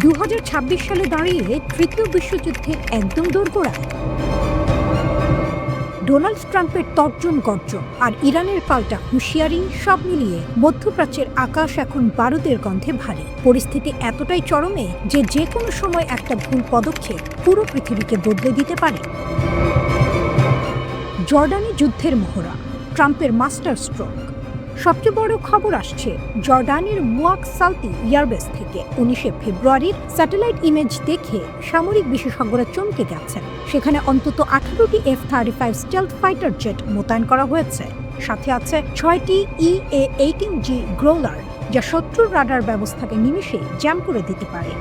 2026 সালে দাঁড়িয়ে তৃতীয় বিশ্বযুদ্ধের একদম দোরগোড়ায় ডোনাল্ড ট্রাম্পের তর্জন গর্জন আর ইরানের পাল্টা হুঁশিয়ারি, সব মিলিয়ে মধ্যপ্রাচ্যের আকাশ এখন বারুদের গন্ধে ভারী। পরিস্থিতি এতটাই চরমে যে কোনো সময় একটা ভুল পদক্ষেপ পুরো পৃথিবীকে বদলে দিতে পারে। জর্ডানে যুদ্ধের মহড়া, ট্রাম্পের মাস্টার স্ট্রোক। সবচেয়ে বড় খবর আসছে জর্ডানের মুয়াক সালতি এয়ারবেস থেকে। 19 ফেব্রুয়ারির স্যাটেলাইট ইমেজ দেখে সামরিক বিশেষজ্ঞরা চমকে গেছেন। সেখানে অন্তত 18টি F-35 স্টেলথ ফাইটার জেট মোতায়েন করা হয়েছে। সাথে আছে 6টি EA-18G গ্রোলার, যা শত্রুর রাডার ব্যবস্থাকে নিমেষেই জ্যাম করে দিতে পারে।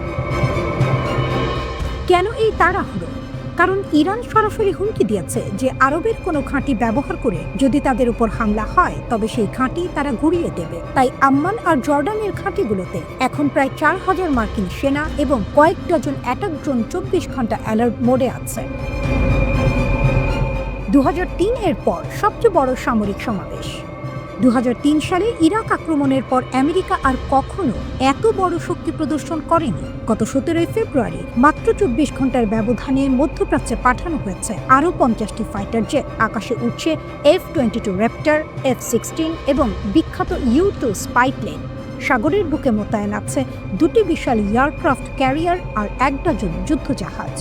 কেন এই তাড়াহুড়ো? কারণ ইরান সরাসরি হুমকি দিয়েছে যে আরবের কোনো ঘাঁটি ব্যবহার করে যদি তাদের উপর হামলা হয় তবে সেই ঘাঁটি তারা গুঁড়িয়ে দেবে। তাই আম্মান আর জর্ডানের ঘাঁটিগুলোতে এখন প্রায় 4000 মার্কিন সেনা এবং কয়েক ডজন অ্যাটাক ড্রোন 24 ঘন্টা অ্যালার্ট মোডে আছে। 2003 এর পর সবচেয়ে বড় সামরিক সমাবেশ। 2003 সালে ইরাক আক্রমণের পর আমেরিকা আর কখনো এত বড় শক্তি প্রদর্শন করেনি। গত 17 ফেব্রুয়ারি মাত্র 24 ঘন্টার ব্যবধানে মধ্যপ্রাচ্যে পাঠানো হয়েছে আরও 50টি ফাইটার জেট। আকাশে উঠছে F-22 র্যাপ্টর, F-16 এবং বিখ্যাত U-2 স্পাই প্লেন। সাগরের বুকে মোতায়েন আছে 2টি বিশাল এয়ারক্রাফট ক্যারিয়ার আর 1 ডজন যুদ্ধজাহাজ।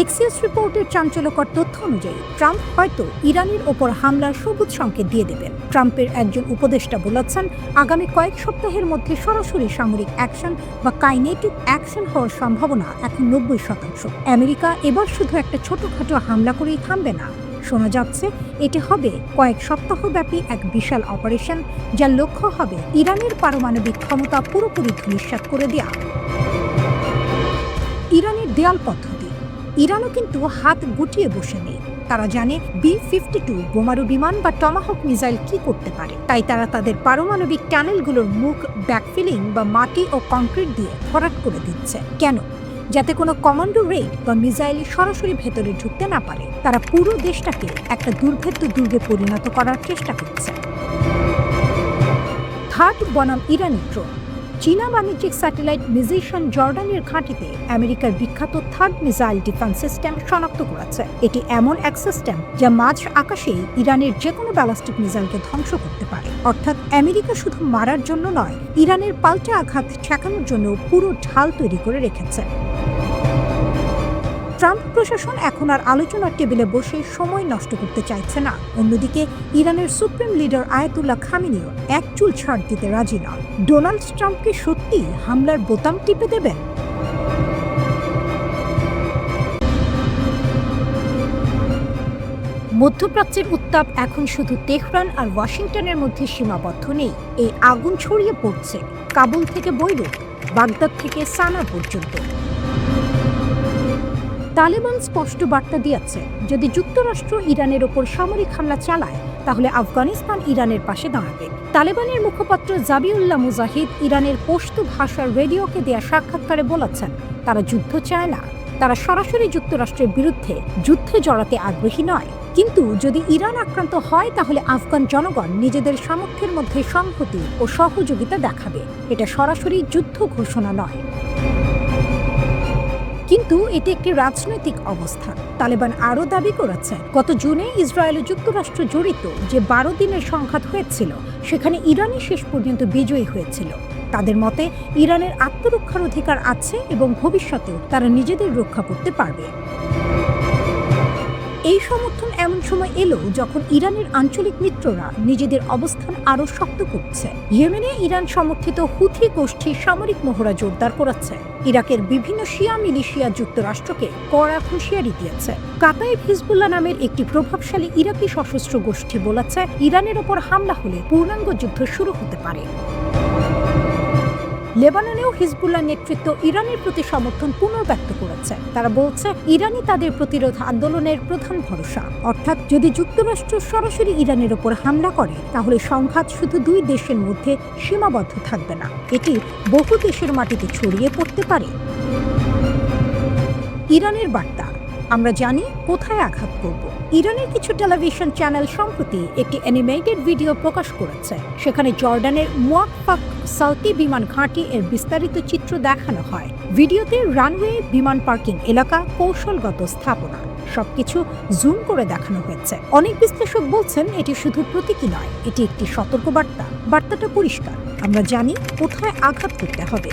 এক্সিওস রিপোর্টের চাঞ্চল্যকর তথ্য অনুযায়ী ট্রাম্প হয়তো ইরানের ওপর হামলার সবুজ সংকেত দিয়ে দেবেন। ট্রাম্পের একজন উপদেষ্টা বলেছেন, আগামী কয়েক সপ্তাহের মধ্যে সরাসরি সামরিক অ্যাকশন বা কাইনেটিক অ্যাকশন হওয়ার সম্ভাবনা এখন 90%। আমেরিকা এবার শুধু একটা ছোটখাটো হামলা করেই থামবে না। শোনা যাচ্ছে এটি হবে কয়েক সপ্তাহব্যাপী এক বিশাল অপারেশন, যার লক্ষ্য হবে ইরানের পারমাণবিক ক্ষমতা পুরোপুরি ধূলিসাৎ করে দেওয়া। ইরানের দেয়াল পদ্ধতি। ইরানও কিন্তু হাত গুটিয়ে বসে নেই। তারা জানে B-52 বোমারু বিমান বা টমাহক মিসাইল কি করতে পারে। তাই তারা তাদের পারমাণবিক টানেলগুলোর মুখ ব্যাকফিলিং বা মাটি ও কংক্রিট দিয়ে ভরাট করে দিচ্ছে। কেন? যাতে কোনো কমান্ডো রেড বা মিসাইল সরাসরি ভেতরে ঢুকতে না পারে। তারা পুরো দেশটাকে একটা দুর্ভেদ্য দুর্গে পরিণত করার চেষ্টা করছে। থার্ড বনাম ইরানি ড্রোন। চীনা বাণিজ্যিক স্যাটেলাইট মিজিশন জর্ডানের ঘাঁটিতে আমেরিকার বিখ্যাত থার্ড মিসাইল ডিফেন্স সিস্টেম শনাক্ত করেছে। এটি এমন এক সিস্টেম যা মাঝ আকাশেই ইরানের যে কোনো ব্যালিস্টিক মিসাইলকে ধ্বংস করতে পারে। অর্থাৎ আমেরিকা শুধু মারার জন্য নয়, ইরানের পাল্টা আঘাত ঠেকানোর জন্য পুরো ঢাল তৈরি করে রেখেছে। ট্রাম্প প্রশাসন এখন আর আলোচনার টেবিলে বসে সময় নষ্ট করতে চাইছে না। অন্যদিকে ইরানের সুপ্রিম লিডার আয়াতুল্লাহ খামেনিও এক চুল ছাড় দিতে রাজি নন। ডোনাল্ড ট্রাম্পকে সত্যি হামলার বোতাম টিপে দেবেন? মধ্যপ্রাচ্যের উত্তাপ এখন শুধু তেহরান আর ওয়াশিংটনের মধ্যে সীমাবদ্ধ নেই। এই আগুন ছড়িয়ে পড়ছে কাবুল থেকে বৈরুত, বাগদাদ থেকে সানা পর্যন্ত। তালেবান স্পষ্ট বার্তা দিয়েছে, যদি যুক্তরাষ্ট্র ইরানের ওপর সামরিক হামলা চালায় তাহলে আফগানিস্তান ইরানের পাশে দাঁড়াবে। তালেবানের মুখপাত্র জাবিউল্লাহ মুজাহিদ ইরানের পশতু ভাষার রেডিওকে দেয়া সাক্ষাৎকারে বলেছেন, তারা যুদ্ধ চায় না, তারা সরাসরি যুক্তরাষ্ট্রের বিরুদ্ধে যুদ্ধে জড়াতে আগ্রহী নয়। কিন্তু যদি ইরান আক্রান্ত হয় তাহলে আফগান জনগণ নিজেদের সামর্থ্যের মধ্যে সংহতি ও সহযোগিতা দেখাবে। এটা সরাসরি যুদ্ধ ঘোষণা নয়। কিন্তু এটি একটি রাজনৈতিক অবস্থান। তালেবান আরও দাবি করেছে, গত জুনে ইসরায়েল ও যুক্তরাষ্ট্র জড়িত যে 12 দিনের সংঘাত হয়েছিল সেখানে ইরানই শেষ পর্যন্ত বিজয়ী হয়েছিল। তাদের মতে ইরানের আত্মরক্ষার অধিকার আছে এবং ভবিষ্যতেও তারা নিজেদের রক্ষা করতে পারবে। এই সমর্থন এমন সময় এলো যখন ইরানের আঞ্চলিক মিত্ররা নিজেদের অবস্থান আরও শক্ত করছে। ইয়েমেনে ইরান সমর্থিত হুথি গোষ্ঠী সামরিক মহড়া জোরদার করেছে। ইরাকের বিভিন্ন শিয়া মিলিশিয়া যুক্তরাষ্ট্রকে কড়া হুঁশিয়ারি দিয়েছে। কাতাইব হিজবুল্লাহ নামের একটি প্রভাবশালী ইরাকি সশস্ত্র গোষ্ঠী বলেছে, ইরানের ওপর হামলা হলে পূর্ণাঙ্গ যুদ্ধ শুরু হতে পারে। লেবাননেও হিজবুল্লাহ নেতৃত্ব ইরানের প্রতি সমর্থন পুনর্ব্যক্ত করেছে। তারা বলছে, ইরানই তাদের প্রতিরোধ আন্দোলনের প্রধান ভরসা। অর্থাৎ যদি যুক্তরাষ্ট্র সরাসরি ইরানের ওপর হামলা করে তাহলে সংঘাত শুধু 2 দেশের মধ্যে সীমাবদ্ধ থাকবে না, এটি বহু দেশের মাটিতে ছড়িয়ে পড়তে পারে। ইরানের বার্তা, আমরা জানি কোথায় আঘাত করব। ইরানের কিছু টেলিভিশন চ্যানেল সম্প্রতি একটি অ্যানিমেটেড ভিডিও প্রকাশ করেছে। সেখানে জর্ডানের মুওয়াফাক সাউতি বিমান ঘাঁটি এর বিস্তারিত চিত্র দেখানো হয়। ভিডিওতে রানওয়ে, বিমান পার্কিং এলাকা, কৌশলগত স্থাপনা সবকিছু জুম করে দেখানো হয়েছে। অনেক বিশ্লেষক বলছেন এটি শুধু প্রতীকী নয়, এটি একটি সতর্কবার্তা। বার্তাটা পরিষ্কার, আমরা জানি কোথায় আঘাত করতে হবে।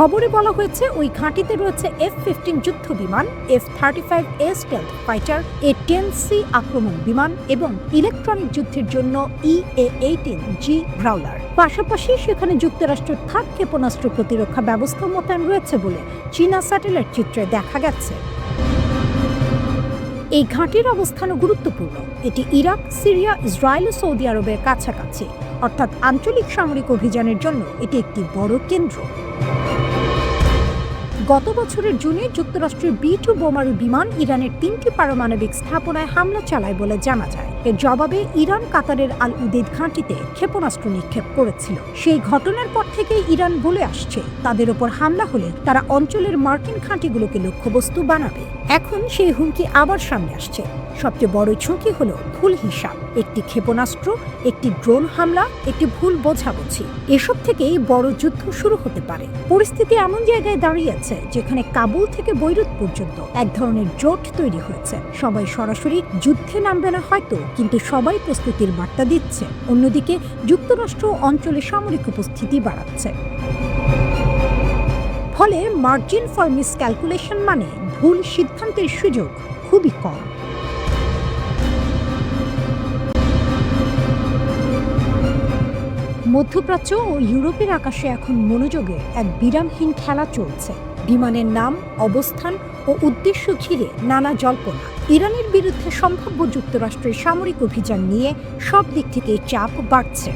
খবরে বলা হয়েছে ওই ঘাঁটিতে রয়েছে F-15 যুদ্ধ বিমান, F-35A স্টেলথ ফাইটার, A-10C আক্রমণ বিমান এবং ইলেকট্রনিক যুদ্ধের জন্য EA-18G গ্রাউলার। পাশাপাশি সেখানে যুক্তরাষ্ট্রের থার্ড ক্ষেপণাস্ত্র প্রতিরক্ষা ব্যবস্থা মোতায়েন রয়েছে বলে চীনা স্যাটেলাইট চিত্রে দেখা গেছে। এই ঘাঁটির অবস্থানও গুরুত্বপূর্ণ। এটি ইরাক, সিরিয়া, ইসরায়েল ও সৌদি আরবের কাছাকাছি, অর্থাৎ আঞ্চলিক সামরিক অভিযানের জন্য এটি একটি বড় কেন্দ্র। গত বছরের জুনে যুক্তরাষ্ট্রের B-2 বোমারু বিমান ইরানের 3টি পারমাণবিক স্থাপনায় হামলা চালায় বলে জানা যায়। এর জবাবে ইরান কাতারের আল উদেদ ঘাঁটিতে ক্ষেপণাস্ত্র নিক্ষেপ করেছিল। সেই ঘটনার পর থেকে ইরান বলে আসছে তাদের ওপর হামলা হলে তারা অঞ্চলের মার্কিন ঘাঁটিগুলোকে লক্ষ্যবস্তু বানাবে। এখন সেই হুমকি আবার সামনে আসছে। সবচেয়ে বড় ঝুঁকি হলো ভুল হিসাব, একটি ক্ষেপণাস্ত্র, একটি ড্রোন হামলা, একটি ভুল বোঝাবুঝি। এসব থেকেই বড় যুদ্ধ শুরু হতে পারে। পরিস্থিতি এমন জায়গায় দাঁড়িয়েছে যেখানে কাবুল থেকে বৈরুত পর্যন্ত এক ধরনের জোট তৈরি হয়েছে। সবাই সরাসরি যুদ্ধে নামবে না হয়তো, কিন্তু সবাই প্রস্তুতির বার্তা দিচ্ছে। অন্যদিকে যুক্তরাষ্ট্র অঞ্চলে সামরিক উপস্থিতি বাড়াচ্ছে। ফলে মার্জিন ফর মিসক্যালকুলেশন মানে ভুল সিদ্ধান্তের সুযোগ খুবই কম। মধ্যপ্রাচ্য ও ইউরোপের আকাশে এখন মনোযোগে এক বিরামহীন খেলা চলছে। বিমানের নাম, অবস্থান ও উদ্দেশ্য ঘিরে নানা জল্পনা। ইরানের বিরুদ্ধে সম্ভাব্য যুক্তরাষ্ট্রের সামরিক অভিযান নিয়ে সব দিক থেকে চাপ বাড়ছে।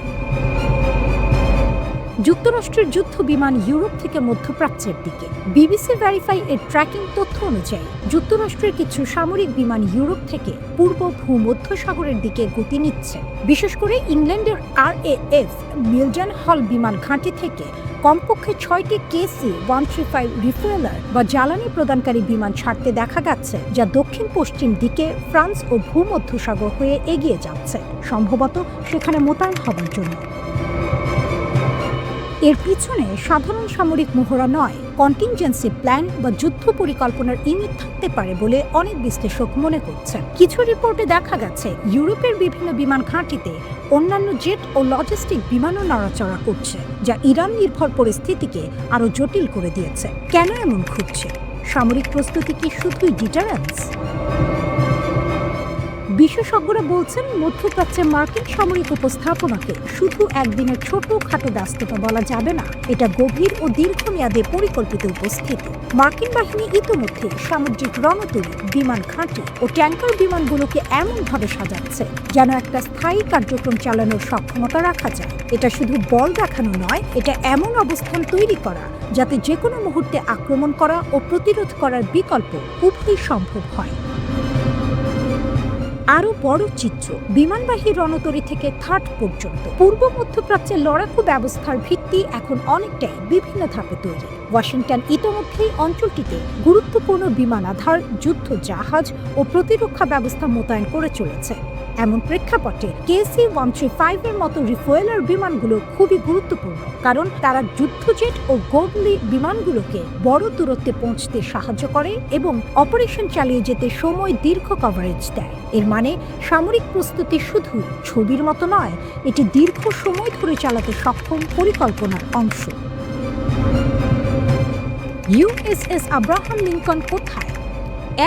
যুক্তরাষ্ট্রের যুদ্ধ বিমান ইউরোপ থেকে মধ্যপ্রাচ্যের দিকে। বিবিসি ভেরিফাই এর ট্র্যাকিং তথ্য অনুযায়ী যুক্তরাষ্ট্রের কিছু সামরিক বিমান ইউরোপ থেকে পূর্ব ভূমধ্যসাগরের দিকে গতি নিচ্ছে। বিশেষ করে ইংল্যান্ডের RAF মিল্টন হল বিমান ঘাঁটি থেকে কমপক্ষে 6টি KC-135 রিফুয়েলার বা জ্বালানি প্রদানকারী বিমান ছাড়তে দেখা গেছে, যা দক্ষিণ পশ্চিম দিকে ফ্রান্স ও ভূমধ্যসাগর হয়ে এগিয়ে যাচ্ছে, সম্ভবত সেখানে মোতায়েন হবার জন্য। এর পিছনে সাধারণ সামরিক মহড়া নয়, কন্টিনজেন্সি প্ল্যান বা যুদ্ধ পরিকল্পনার ইঙ্গিত থাকতে পারে বলে অনেক বিশ্লেষক মনে করছেন। কিছু রিপোর্টে দেখা গেছে ইউরোপের বিভিন্ন বিমান ঘাঁটিতে অন্যান্য জেট ও লজিস্টিক বিমানও নড়াচড়া করছে, যা ইরান নির্ভর পরিস্থিতিকে আরও জটিল করে দিয়েছে। কেন এমন ঘটছে? সামরিক প্রস্তুতি কি শুধুই ডিটারেন্স? বিশেষজ্ঞরা বলছেন মধ্যপ্রাচ্যে মার্কিন সামরিক উপস্থাপনাকে শুধু একদিনের ছোটখাটো ব্যস্ততা বলা যাবে না। এটা গভীর ও দীর্ঘমেয়াদে পরিকল্পিত উপস্থিতি। মার্কিন বাহিনী ইতোমধ্যে সামুদ্রিক রণতরী, বিমান ঘাঁটি ও ট্যাঙ্কার বিমানগুলোকে এমনভাবে সাজাচ্ছে যেন একটা স্থায়ী কার্যক্রম চালানোর সক্ষমতা রাখা যায়। এটা শুধু বল দেখানো নয়, এটা এমন অবস্থান তৈরি করা যাতে যে কোনো মুহূর্তে আক্রমণ করা ও প্রতিরোধ করার বিকল্প উভয়ই সম্ভব হয়। আরও বড় চিত্র, বিমানবাহী রণতরী থেকে থার্ড পর্যন্ত পূর্ব মধ্যপ্রাচ্যের লড়াকু ব্যবস্থার ভিত্তি এখন অনেকটাই বিভিন্ন ধাপে তৈরি। ওয়াশিংটন ইতোমধ্যেই অঞ্চলটিতে গুরুত্বপূর্ণ বিমানাধার, যুদ্ধ জাহাজ ও প্রতিরক্ষা ব্যবস্থা মোতায়েন করে চলেছে। এমন প্রেক্ষাপটে KC-135 এর মতো রিফুয়েলার বিমানগুলো খুবই গুরুত্বপূর্ণ, কারণ তারা যুদ্ধজেট ও গোবলি বিমানগুলোকে বড় দূরত্বে পৌঁছতে সাহায্য করে এবং অপারেশন চালিয়ে যেতে সময় দীর্ঘ কভারেজ দেয়। এর মানে সামরিক প্রস্তুতি শুধু ছবির মতো নয়, এটি দীর্ঘ সময় ধরে চালাতে সক্ষম পরিকল্পনার অংশ। USS আব্রাহাম লিঙ্কন কোথায়?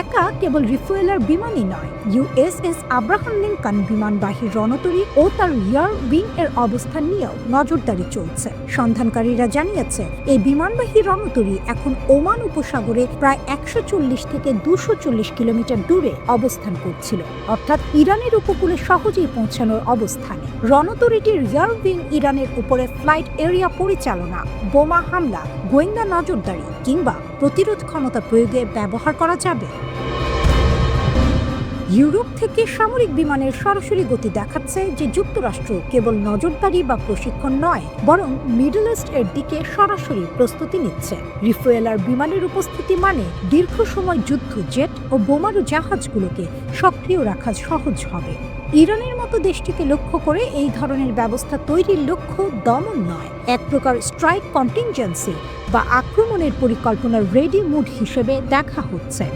একা কেবল রিফুয়েলার বিমানই নয়, USS আব্রাহাম লিঙ্কন বিমানবাহী রণতরী ও তার রিয়ার উইং এর অবস্থান নিয়েও নজরদারি চলছে। সন্ধানকারীরা জানিয়েছে এই বিমানবাহী রণতরী এখন ওমান উপসাগরে প্রায় 140 থেকে 240 কিলোমিটার দূরে অবস্থান করছিল, অর্থাৎ ইরানের উপকূলে সহজেই পৌঁছানোর অবস্থানে। রণতরীটির রিয়ার উইং ইরানের উপরে ফ্লাইট এরিয়া পরিচালনা, বোমা হামলা, গোয়েন্দা নজরদারি কিংবা প্রতিরোধ ক্ষমতা প্রয়োগে ব্যবহার করা যাবে। ইউরোপ থেকে সামরিক বিমানের সরাসরি গতি দেখাচ্ছে যে যুক্তরাষ্ট্র কেবল নজরদারি বা প্রশিক্ষণ নয়, বরং মিডল ইস্ট এর দিকে সরাসরি প্রস্তুতি নিচ্ছে। রিফুয়েলার বিমানের উপস্থিতি মানে দীর্ঘ সময় যুদ্ধ জেট ও বোমারু জাহাজগুলোকে সক্রিয় রাখা সহজ হবে। ইরানের মতো দেশটিকে লক্ষ্য করে এই ধরনের ব্যবস্থা তৈরির লক্ষ্য দমন নয়, এক প্রকার স্ট্রাইক কন্টিনজেন্সি বা আক্রমণের পরিকল্পনার রেডি মুড হিসেবে দেখা হচ্ছে।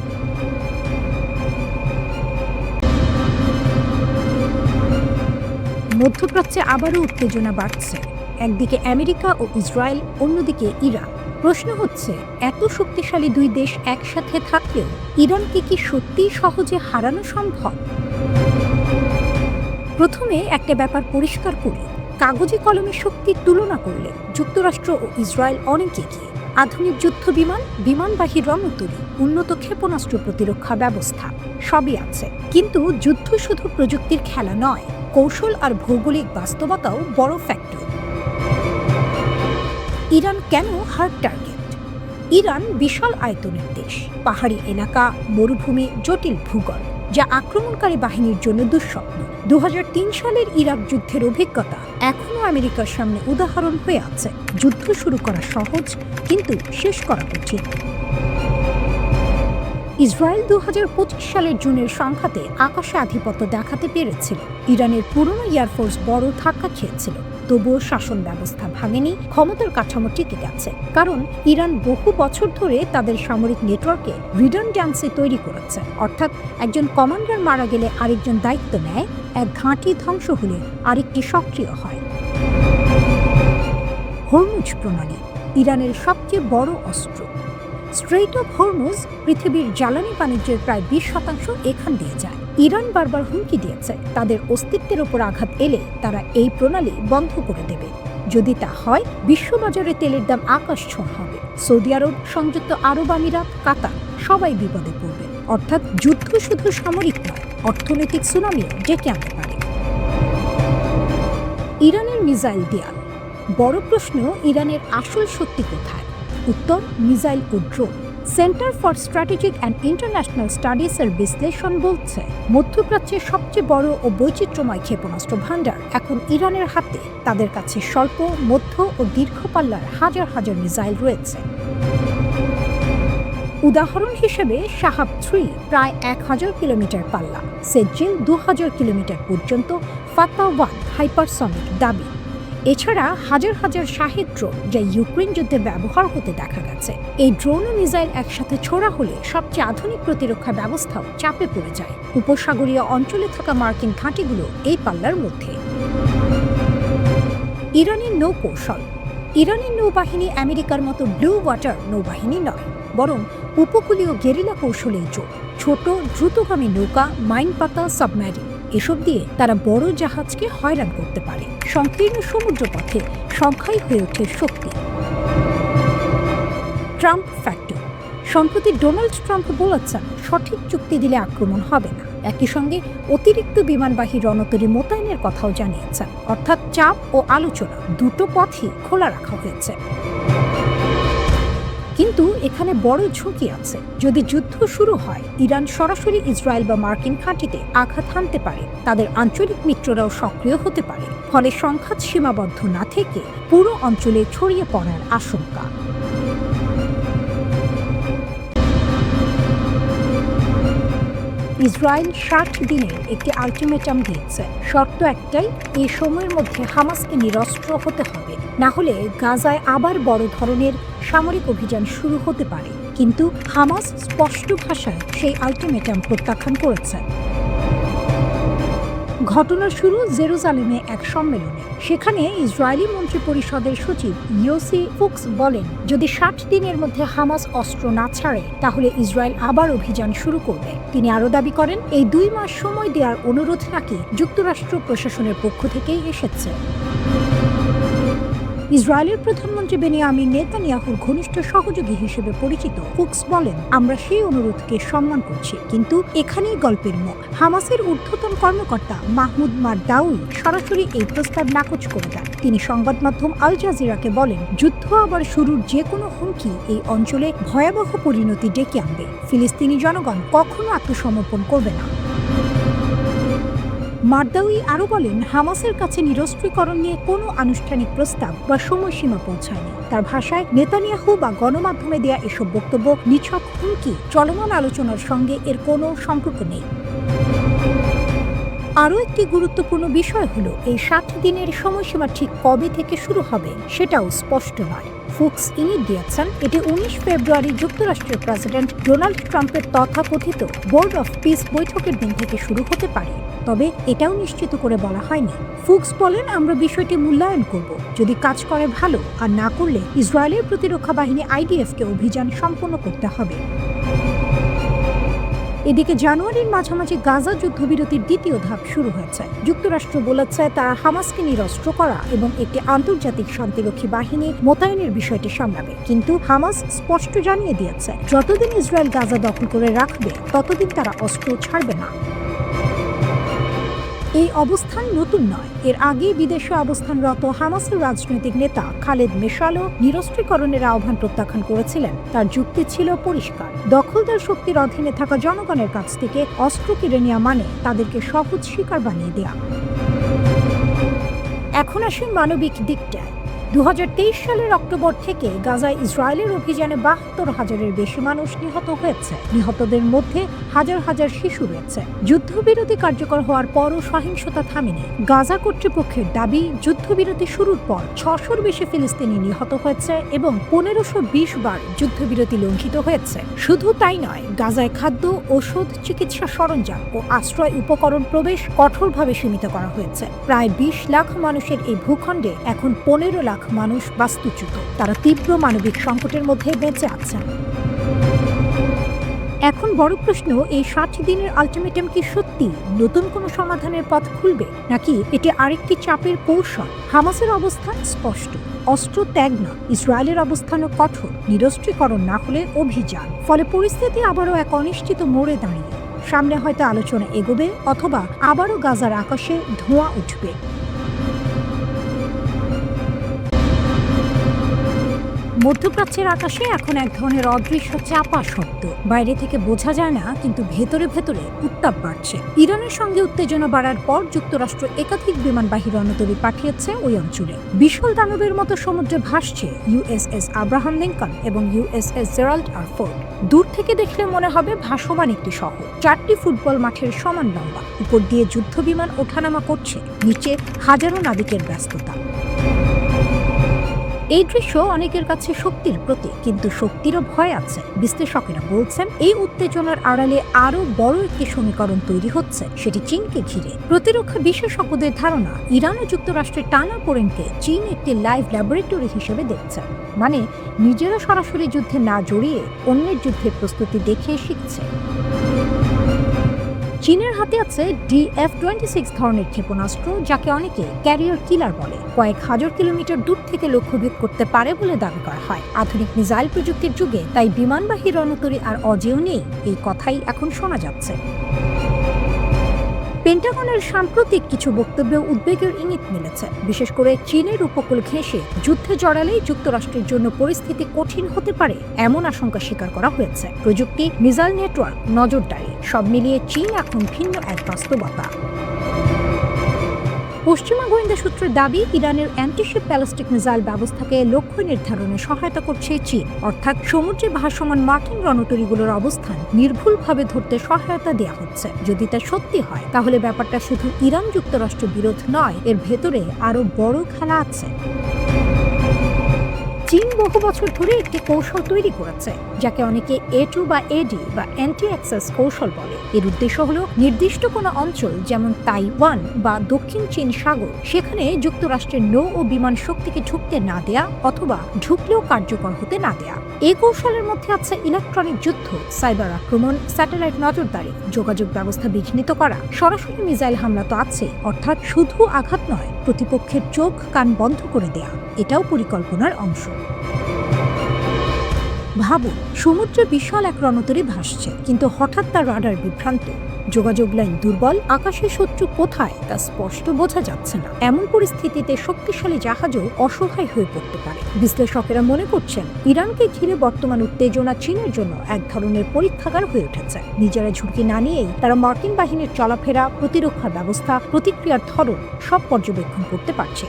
মধ্যপ্রাচ্যে আবারও উত্তেজনা বাড়ছে। একদিকে আমেরিকা ও ইসরায়েল, অন্যদিকে ইরান। প্রশ্ন হচ্ছে, এত শক্তিশালী দুই দেশ একসাথে থাকলেও ইরানকে কি সত্যিই সহজে হারানো সম্ভব? প্রথমে একটা ব্যাপার পরিষ্কার করি, কাগজে কলমে শক্তির তুলনা করলে যুক্তরাষ্ট্র ও ইসরায়েল অনেক এগিয়ে। আধুনিক যুদ্ধ বিমান, বিমানবাহী রণতরী, উন্নত ক্ষেপণাস্ত্র প্রতিরক্ষা ব্যবস্থা সবই আছে। কিন্তু যুদ্ধ শুধু প্রযুক্তির খেলা নয়, কৌশল আর ভৌগোলিক বাস্তবতাও বড় ফ্যাক্টর। ইরান কেন হার্ড টার্গেট? ইরান বিশাল আয়তনের দেশ, পাহাড়ি এলাকা, মরুভূমি, জটিল ভূগোল, যা আক্রমণকারী বাহিনীর জন্য দুঃস্বপ্ন। 2003 সালের ইরাক যুদ্ধের অভিজ্ঞতা এখনও আমেরিকার সামনে উদাহরণ হয়ে আছে। যুদ্ধ শুরু করা সহজ, কিন্তু শেষ করা কঠিন। ইসরায়েল 2025 সালের জুনের সংঘাতে আকাশে আধিপত্য দেখাতে পেরেছিল। ইরানের পুরনো এয়ারফোর্স বড় ধাক্কা খেয়েছিল, তবুও শাসন ব্যবস্থা ভাঙেনি, ক্ষমতার কাঠামো টিকে গেছে। কারণ ইরান বহু বছর ধরে তাদের সামরিক নেটওয়ার্কে রিডান্ড্যান্সি তৈরি করেছে, অর্থাৎ একজন কমান্ডার মারা গেলে আরেকজন দায়িত্ব নেয়, এক ঘাঁটি ধ্বংস হলে আরেকটি সক্রিয় হয়। হরমুজ প্রণালী ইরানের সবচেয়ে বড় অস্ত্র। স্ট্রেইট অফ হরমুজ পৃথিবীর জ্বালানি বাণিজ্যের প্রায় 20% এখান দিয়ে যায়। ইরান বারবার হুমকি দিয়েছে, তাদের অস্তিত্বের ওপর আঘাত এলে তারা এই প্রণালী বন্ধ করে দেবে। যদি তা হয়, বিশ্ববাজারে তেলের দাম আকাশ ছোঁয়া হবে। সৌদি আরব, সংযুক্ত আরব আমিরাত, কাতার সবাই বিপদে পড়বে। অর্থাৎ যুদ্ধ শুধু সামরিক নয়, অর্থনৈতিক সুনামিও ডেকে আনতে পারে। ইরানের মিসাইল দেয়াল। বড় প্রশ্ন, ইরানের আসল শক্তি কোথায়? উত্তর, মিসাইল ও drone. Center for Strategic and International স্টাডিজের বিশ্লেষণ বলছে, মধ্যপ্রাচ্যের সবচেয়ে বড় ও বৈচিত্র্যময় ক্ষেপণাস্ত্র ভান্ডার এখন ইরানের হাতে। তাদের কাছে স্বল্প, মধ্য ও দীর্ঘ পাল্লার হাজার হাজার মিসাইল রয়েছে। উদাহরণ হিসেবে শাহাব 3 প্রায় 1000 কিলোমিটার পাল্লা, সেজ্জিল 2000 কিলোমিটার পর্যন্ত, ফাতাহ 1 হাইপারসনিক দাবি। এছাড়া হাজার হাজার শাহেদ ড্রোন, যা ইউক্রেন যুদ্ধে ব্যবহার হতে দেখা গেছে। এই ড্রোন ও মিসাইল একসাথে ছোড়া হলে সবচেয়ে আধুনিক প্রতিরক্ষা ব্যবস্থাও চাপে পড়ে যায়। উপসাগরীয় অঞ্চলে থাকা মার্কিন ঘাঁটিগুলো এই পাল্লার মধ্যে। ইরানের নৌকৌশল। ইরানের নৌবাহিনী আমেরিকার মতো ব্লু ওয়াটার নৌবাহিনী নয়, বরং উপকূলীয় গেরিলা কৌশলে জোর। ছোট দ্রুতগামী নৌকা, মাইন পাতা, সাবমেরিন, এসব দিয়ে তারা বড় জাহাজকে হয়রান করতে পারে। সংকীর্ণ সমুদ্রপথে সংখ্যাই হয়ে ওঠে শক্তি। Trump factor. সম্প্রতি ডোনাল্ড ট্রাম্প বলেছেন, সঠিক চুক্তি দিলে আক্রমণ হবে না। একই সঙ্গে অতিরিক্ত বিমানবাহী রণতরী মোতায়েনের কথাও জানিয়েছেন। অর্থাৎ চাপ ও আলোচনা দুটো পথই খোলা রাখা হয়েছে। কিন্তু এখানে বড় ঝুঁকি আছে। যদি যুদ্ধ শুরু হয়, ইরান সরাসরি ইসরায়েল বা মার্কিন ঘাঁটিতে আঘাত হানতে পারে। তাদের আঞ্চলিক মিত্ররাও সক্রিয় হতে পারে। ফলে সংঘাত সীমাবদ্ধ না থেকে পুরো অঞ্চলে ছড়িয়ে পড়ার আশঙ্কা। ইসরায়েল 60 দিনের একটি আলটিমেটাম দিয়েছে। শর্ত একটাই, এই সময়ের মধ্যে হামাসকে নিরস্ত্র হতে হবে, না হলে গাজায় আবার বড় ধরনের সামরিক অভিযান শুরু হতে পারে। কিন্তু হামাস স্পষ্ট ভাষায় সেই আলটিমেটাম প্রত্যাখ্যান করেছে। ঘটনার শুরু জেরুজালেমে এক সম্মেলনে। সেখানে ইসরায়েলি মন্ত্রী পরিষদের সচিব ইয়োসি ফুক্স বলেন, যদি 60 দিনের মধ্যে হামাস অস্ত্র না ছাড়ে, তাহলে ইসরায়েল আবার অভিযান শুরু করবে। তিনি আরও দাবি করেন, এই 2 মাস সময় দেওয়ার অনুরোধ নাকি যুক্তরাষ্ট্র প্রশাসনের পক্ষ থেকেই এসেছে। ইসরায়েলের প্রধানমন্ত্রী বেনিয়ামিন নেতানিয়াহুর ঘনিষ্ঠ সহযোগী হিসেবে পরিচিত ফুক্স বলেন, আমরা সেই অনুরোধকে সম্মান করছি, কিন্তু এখানেই গল্পের মুখ। হামাসের ঊর্ধ্বতন কর্মকর্তা মাহমুদ মারদাউই সরাসরি এই প্রস্তাব নাকচ করে দেন। তিনি সংবাদ মাধ্যম আল জাজিরাকে বলেন, যুদ্ধ আবার শুরুর যে কোনো হুমকি এই অঞ্চলে ভয়াবহ পরিণতি ডেকে আনবে। ফিলিস্তিনি জনগণ কখনো আত্মসমর্পণ করবে না। মারদাউই আরও বলেন, হামাসের কাছে নিরস্ত্রীকরণ নিয়ে কোনো আনুষ্ঠানিক প্রস্তাব বা সময়সীমা পৌঁছায়নি। তার ভাষায়, নেতানিয়াহু বা গণমাধ্যমে দেয়া এসব বক্তব্য নিছক হুমকি, চলমান আলোচনার সঙ্গে এর কোনো সম্পর্ক নেই। আরও একটি গুরুত্বপূর্ণ বিষয় হলো, এই 60 দিনের সময়সীমা ঠিক কবে থেকে শুরু হবে সেটাও স্পষ্ট নয়। ফুক্স ইঙ্গিত দিয়েছেন, এটি 19 ফেব্রুয়ারি যুক্তরাষ্ট্রের প্রেসিডেন্ট ডোনাল্ড ট্রাম্পের তথাকথিত বোর্ড অফ পিস বৈঠকের দিন থেকে শুরু হতে পারে, তবে এটাও নিশ্চিত করে বলা হয়নি। ফুক্স বলেন, আমরা বিষয়টি মূল্যায়ন করব, যদি কাজ করে ভালো, আর না করলে ইসরায়েলের প্রতিরক্ষা বাহিনী আইডিএফকে অভিযান সম্পন্ন করতে হবে। এদিকে জানুয়ারির মাঝামাঝি গাজা যুদ্ধবিরতির দ্বিতীয় ধাপ শুরু হয়েছে। যুক্তরাষ্ট্র বলেছে তারা হামাসকে নিরস্ত্র করা এবং একটি আন্তর্জাতিক শান্তিরক্ষী বাহিনী মোতায়েনের বিষয়টি সামলাবে, কিন্তু হামাস স্পষ্ট জানিয়ে দিয়েছে, যতদিন ইসরায়েল গাজা দখল করে রাখবে ততদিন তারা অস্ত্র ছাড়বে না। এই অবস্থান নতুন নয়। এর আগে বিদেশে অবস্থানরত হামাসের রাজনৈতিক নেতা খালেদ মেশালও নিরস্ত্রীকরণের আহ্বান প্রত্যাখ্যান করেছিলেন। তার যুক্তি ছিল পরিষ্কার, দখলদার শক্তির অধীনে থাকা জনগণের কাছ থেকে অস্ত্র কেড়ে নেওয়া মানে তাদেরকে সহজ শিকার বানিয়ে দেয়া। এখন আসি মানবিক দিকটায়। 2023 সালের অক্টোবর থেকে গাজায় ইসরায়েলের অভিযানে 72,000-এর বেশি মানুষ নিহত হয়েছে। নিহতদের মধ্যে হাজার হাজার শিশু রয়েছে। যুদ্ধবিরতি কার্যকর হওয়ার পরও সহিংসতা থামেনি। গাজা কর্তৃপক্ষের দাবি, যুদ্ধবিরতি শুরুর পর 600-র বেশি ফিলিস্তিনি নিহত হয়েছে এবং 1520 বার যুদ্ধবিরতি লঙ্ঘিত হয়েছে। শুধু তাই নয়, গাজায় খাদ্য, ওষুধ, চিকিৎসা সরঞ্জাম ও আশ্রয় উপকরণ প্রবেশ কঠোরভাবে সীমিত করা হয়েছে। প্রায় 20 লাখ মানুষের এই ভূখণ্ডে এখন 15 লাখ মানুষ বাস্তুচ্যুত। তারা তীব্র মানবিক সংকটের মধ্যে বেঁচে আছেন। এখন বড় প্রশ্ন, এই 60 দিনের আলটিমেটাম কি সত্যি নতুন কোনো সমাধানের পথ খুলবে, নাকি এটি আরেকটি চাপের কৌশল? হামাসের অবস্থান স্পষ্ট, অস্ত্র ত্যাগ না। ইসরায়েলের অবস্থানও কঠোর, নিরস্ত্রীকরণ না হলে অভিযান। ফলে পরিস্থিতি আবারও এক অনিশ্চিত মোড়ে দাঁড়িয়ে। সামনে হয়তো আলোচনা এগোবে, অথবা আবারও গাজার আকাশে ধোঁয়া উঠবে। মধ্যপ্রাচ্যের আকাশে এখন এক ধরনের অদৃশ্য চাপা শব্দ। বাইরে থেকে বোঝা যায় না, কিন্তু ভেতরে ভেতরে উত্তাপ বাড়ছে। ইরানের সঙ্গে উত্তেজনা বাড়ার পর যুক্তরাষ্ট্র একাধিক বিমানবাহী রণতরী পাঠিয়েছে ওই অঞ্চলে। বিশাল দানবের মতো সমুদ্রে ভাসছে ইউএসএস আব্রাহাম লিঙ্কন এবং ইউএসএস জেরাল্ড আর ফোর্ড। দূর থেকে দেখলে মনে হবে ভাসমান একটি শহর, 4টি ফুটবল মাঠের সমান লম্বা। উপর দিয়ে যুদ্ধ বিমান ওঠানামা করছে, নিচে হাজারো নাবিকের ব্যস্ততা। এই দৃশ্য অনেকের কাছে শক্তির প্রতীক, কিন্তু শক্তিরও ভয় আছে। বিশ্লেষকেরা বলছেন, এই উত্তেজনার আড়ালে আরও বড় একটি সমীকরণ তৈরি হচ্ছে, সেটি চীনকে ঘিরে। প্রতিরক্ষা বিশেষজ্ঞদের ধারণা, ইরান ও যুক্তরাষ্ট্রের টানাপোড়েনকে চীন একটি লাইভ ল্যাবরেটরি হিসেবে দেখছে। মানে, নিজেরা সরাসরি যুদ্ধে না জড়িয়ে অন্যের যুদ্ধের প্রস্তুতি দেখে শিখছে। চীনের হাতে আছে DF-26 ধরনের ক্ষেপণাস্ত্র, যাকে অনেকে ক্যারিয়ার কিলার বলে। কয়েক হাজার কিলোমিটার দূর থেকে লক্ষ্যভেদ করতে পারে বলে দাবি করা হয়। আধুনিক মিসাইল প্রযুক্তির যুগে তাই বিমানবাহী রণতরী আর অজেয় নেই, এই কথাই এখন শোনা যাচ্ছে। পেন্টাগনের সাম্প্রতিক কিছু বক্তব্যে উদ্বেগের ইঙ্গিত মিলেছে। বিশেষ করে চীনের উপকূল ঘেঁষে যুদ্ধে জড়ালেই যুক্তরাষ্ট্রের জন্য পরিস্থিতি কঠিন হতে পারে, এমন আশঙ্কা স্বীকার করা হয়েছে। প্রযুক্তি, মিসাইল নেটওয়ার্ক, নজরদারি, সব মিলিয়ে চীন এখন ভিন্ন এক বাস্তবতা। পশ্চিমা গোয়েন্দা সূত্রের দাবি, ইরানের অ্যান্টিশিপ ব্যালিস্টিক মিসাইল ব্যবস্থাকে লক্ষ্য নির্ধারণে সহায়তা করছে চীন। অর্থাৎ সমুদ্রে ভাসমান মার্কিন রণতরীগুলোর অবস্থান নির্ভুলভাবে ধরতে সহায়তা দেওয়া হচ্ছে। যদি তা সত্যি হয়, তাহলে ব্যাপারটা শুধু ইরান যুক্তরাষ্ট্র বিরোধ নয়, এর ভেতরে আরও বড় খেলা আছে। চীন বহু বছর ধরে একটি কৌশল তৈরি করেছে, যাকে অনেকে A2 বা AD বা অ্যান্টি অ্যাক্সেস কৌশল বলে। এর উদ্দেশ্য হলো নির্দিষ্ট কোনো অঞ্চল, যেমন তাইওয়ান বা দক্ষিণ চীন সাগর, সেখানে যুক্তরাষ্ট্রের নৌ ও বিমান শক্তিকে ঢুকতে না দেয়া, অথবা ঢুকলেও কার্যকর হতে না দেয়া। এই কৌশলের মধ্যে আছে ইলেকট্রনিক যুদ্ধ, সাইবার আক্রমণ, স্যাটেলাইট নজরদারি, যোগাযোগ ব্যবস্থা বিঘ্নিত করা, সরাসরি মিসাইল হামলা তো আছে। অর্থাৎ শুধু আঘাত নয়, প্রতিপক্ষের চোখ কান বন্ধ করে দেয়া, এটাও পরিকল্পনার অংশ। ভাবুন, সমুদ্রে বিশাল এক রণতরী ভাসছে, কিন্তু হঠাৎ তার রাডার বিভ্রান্ত। যোগাযোগ লাইন দুর্বল, আকাশে শত্রু কোথায় তা স্পষ্ট বোঝা যাচ্ছে না। এমন পরিস্থিতিতে শক্তিশালী জাহাজও অসহায় হয়ে পড়তে পারে। বিশ্লেষকেরা মনে করছেন, ইরানকে ঘিরে বর্তমান উত্তেজনা চীনের জন্য এক ধরনের পরীক্ষাগার হয়ে উঠেছে। নিজেরা ঝুঁকি না নিয়েই তারা মার্কিন বাহিনীর চলাফেরা, প্রতিরক্ষা ব্যবস্থা, প্রতিক্রিয়ার ধরন সব পর্যবেক্ষণ করতে পারছে।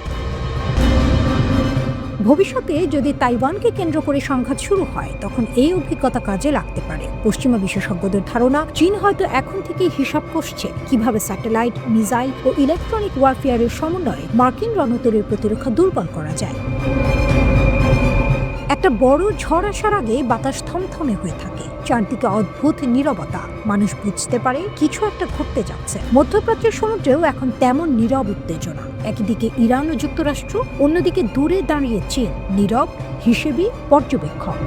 ভবিষ্যতে যদি তাইওয়ানকে কেন্দ্র করে সংঘাত শুরু হয়, তখন এই অভিজ্ঞতা কাজে লাগতে পারে। পশ্চিমা বিশেষজ্ঞদের ধারণা, চীন হয়তো এখন থেকেই হিসাব কষছে কিভাবে স্যাটেলাইট, মিসাইল ও ইলেকট্রনিক ওয়ারফেয়ারের সমন্বয়ে মার্কিন রণতরীর প্রতিরক্ষা দুর্বল করা যায়। একটা বড় ঝড় আসার আগে বাতাস থমথমে হয়ে থাকে, চারদিকে অদ্ভুত নীরবতা। মানুষ বুঝতে পারে কিছু একটা ঘটতে যাচ্ছে। মধ্যপ্রাচ্যের সমুদ্রেও এখন তেমন নীরব উত্তেজনা। একদিকে ইরান ও যুক্তরাষ্ট্র, অন্যদিকে দূরে দাঁড়িয়ে চীন, নীরব হিসেবি পর্যবেক্ষক।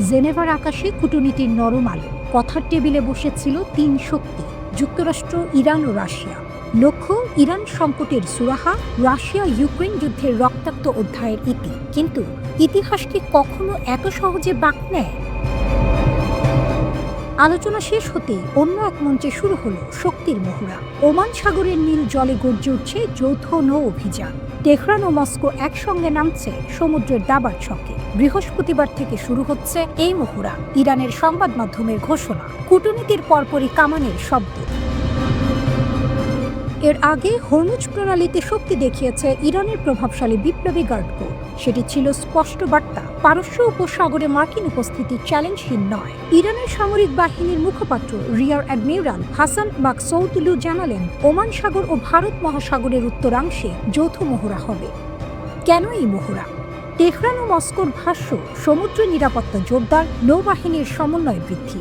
জেনেভার আকাশে কূটনীতির নরম আলো। কথার টেবিলে বসেছিল তিন শক্তি, যুক্তরাষ্ট্র, ইরান ও রাশিয়া। লক্ষ্য ইরান সংকটের সুরাহা, রাশিয়া ইউক্রেন যুদ্ধের রক্তাক্ত অধ্যায়ের ইতি। কিন্তু ইতিহাস কি কখনো এত সহজে বাঁক নেয়? আলোচনা শেষ হতেই অন্য এক মঞ্চে শুরু হলো শক্তির মহড়া। ওমান সাগরের নীল জলে গর্জে উঠছে যৌথ নৌ অভিযান। তেহরান ও মস্কো একসঙ্গে নামছে সমুদ্রের দাবার ছকে। বৃহস্পতিবার থেকে শুরু হচ্ছে এই মহড়া। ইরানের সংবাদ মাধ্যমের ঘোষণা, কূটনীতির পরপরই কামানের শব্দ। এর আগে হরমুজ প্রণালীতে শক্তি দেখিয়েছে ইরানের প্রভাবশালী বিপ্লবী গার্ড কোর। সেটি ছিল স্পষ্ট বার্তা, পারস্য উপসাগরে মার্কিন উপস্থিতি চ্যালেঞ্জহীন নয়। ইরানের সামরিক বাহিনীর মুখপাত্র রিয়ার অ্যাডমিরাল হাসান মাকসৌদুলু জানালেন, ওমান সাগর ও ভারত মহাসাগরের উত্তরাংশে যৌথ মহড়া হবে। কেন এই মহড়া? তেহরান ও মস্কোর ভাষ্য, সমুদ্র নিরাপত্তা জোরদার, নৌবাহিনীর সমন্বয় বৃদ্ধি।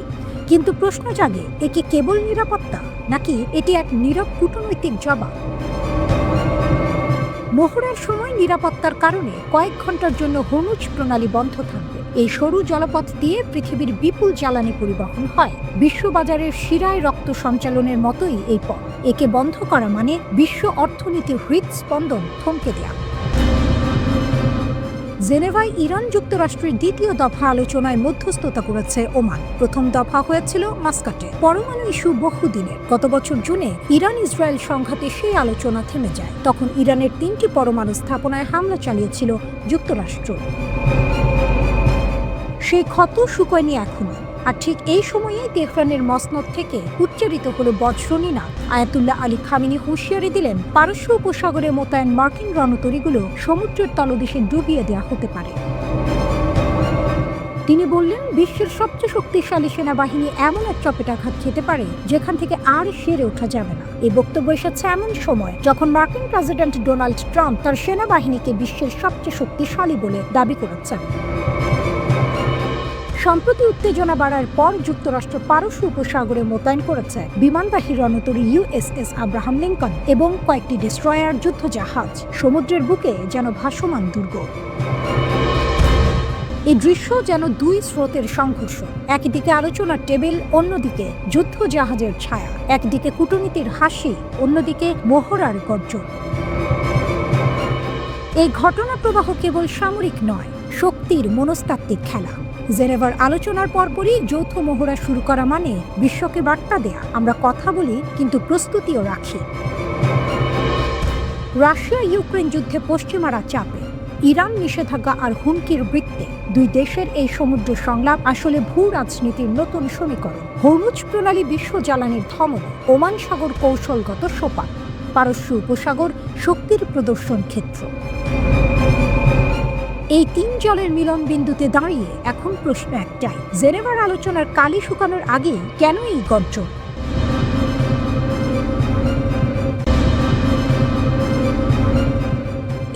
কিন্তু প্রশ্ন জাগে, এ কি কেবল নিরাপত্তা, নাকি এটি এক নীরব কূটনৈতিক জবাব? মহড়ার সময় নিরাপত্তার কারণে কয়েক ঘন্টার জন্য হরমুজ প্রণালী বন্ধ থাকবে। এই সরু জলপথ দিয়ে পৃথিবীর বিপুল জ্বালানি পরিবহন হয়। বিশ্ববাজারের শিরায় রক্ত সঞ্চালনের মতোই এই পথ। একে বন্ধ করা মানে বিশ্ব অর্থনীতির হৃদস্পন্দন থমকে দেয়া। জেনেভায় ইরান যুক্তরাষ্ট্রের দ্বিতীয় দফা আলোচনায় মধ্যস্থতা করেছে ওমান। প্রথম দফা হয়েছিল মাস্কাটে। পরমাণু ইস্যু বহুদিনের। গত বছর জুনে ইরান ইসরায়েল সংঘাতে সেই আলোচনা থেমে যায়। তখন ইরানের 3টি পরমাণু স্থাপনায় হামলা চালিয়েছিল যুক্তরাষ্ট্র। সেই ক্ষত শুকোয়নি এখনো। আর ঠিক এই সময়েই তেহরানের মসনদ থেকে উচ্চারিত হলো বজ্রনীনাদ। আয়াতুল্লাহ আলী খামেনি হুঁশিয়ারি দিলেন, পারস্য উপসাগরে মোতায়েন মার্কিন রণতরীগুলো সমুদ্রের তলদেশে ডুবিয়ে দেওয়া হতে পারে। তিনি বললেন, বিশ্বের সবচেয়ে শক্তিশালী সেনাবাহিনী এমন এক চপেটাঘাত খেতে পারে যেখান থেকে আর সেরে ওঠা যাবে না। এই বক্তব্য এসেছে এমন সময় যখন মার্কিন প্রেসিডেন্ট ডোনাল্ড ট্রাম্প তার সেনাবাহিনীকে বিশ্বের সবচেয়ে শক্তিশালী বলে দাবি করেছেন। সম্প্রতি উত্তেজনা বাড়ার পর যুক্তরাষ্ট্র পারস্য উপসাগরে মোতায়েন করেছে বিমানবাহী রণতরী ইউএসএস আব্রাহাম লিঙ্কন এবং কয়েকটি ডেস্ট্রয়ার যুদ্ধজাহাজ। সমুদ্রের বুকে যেন ভাসমান দুর্গ। এই দৃশ্য যেন দুই স্রোতের সংঘর্ষ। একদিকে আলোচনার টেবিল, অন্যদিকে যুদ্ধজাহাজের ছায়া। একদিকে কূটনীতির হাসি, অন্যদিকে মহড়ার গর্জন। এই ঘটনা প্রবাহ কেবল সামরিক নয়, শক্তির মনস্তাত্ত্বিক খেলা। জেনেভার আলোচনার পরপরই যৌথ মহড়া শুরু করা মানে বিশ্বকে বার্তা দেয়া, আমরা কথা বলি কিন্তু প্রস্তুতিও রাখি। রাশিয়া ইউক্রেন যুদ্ধে পশ্চিমারা চাপে, ইরান নিষেধাজ্ঞা আর হুমকির বৃত্তে। দুই দেশের এই সমুদ্র সংলাপ আসলে ভূ রাজনীতির নতুন সমীকরণ। হরমুজ প্রণালী বিশ্ব জ্বালানির ধমন, ওমান সাগর কৌশলগত সোপান, পারস্য উপসাগর শক্তির প্রদর্শন ক্ষেত্র। এই তিন জলের মিলন বিন্দুতে দাঁড়িয়ে এখন প্রশ্ন একটাই, জেনেভার আলোচনার কালি শুকানোর আগে কেন এই গর্জন?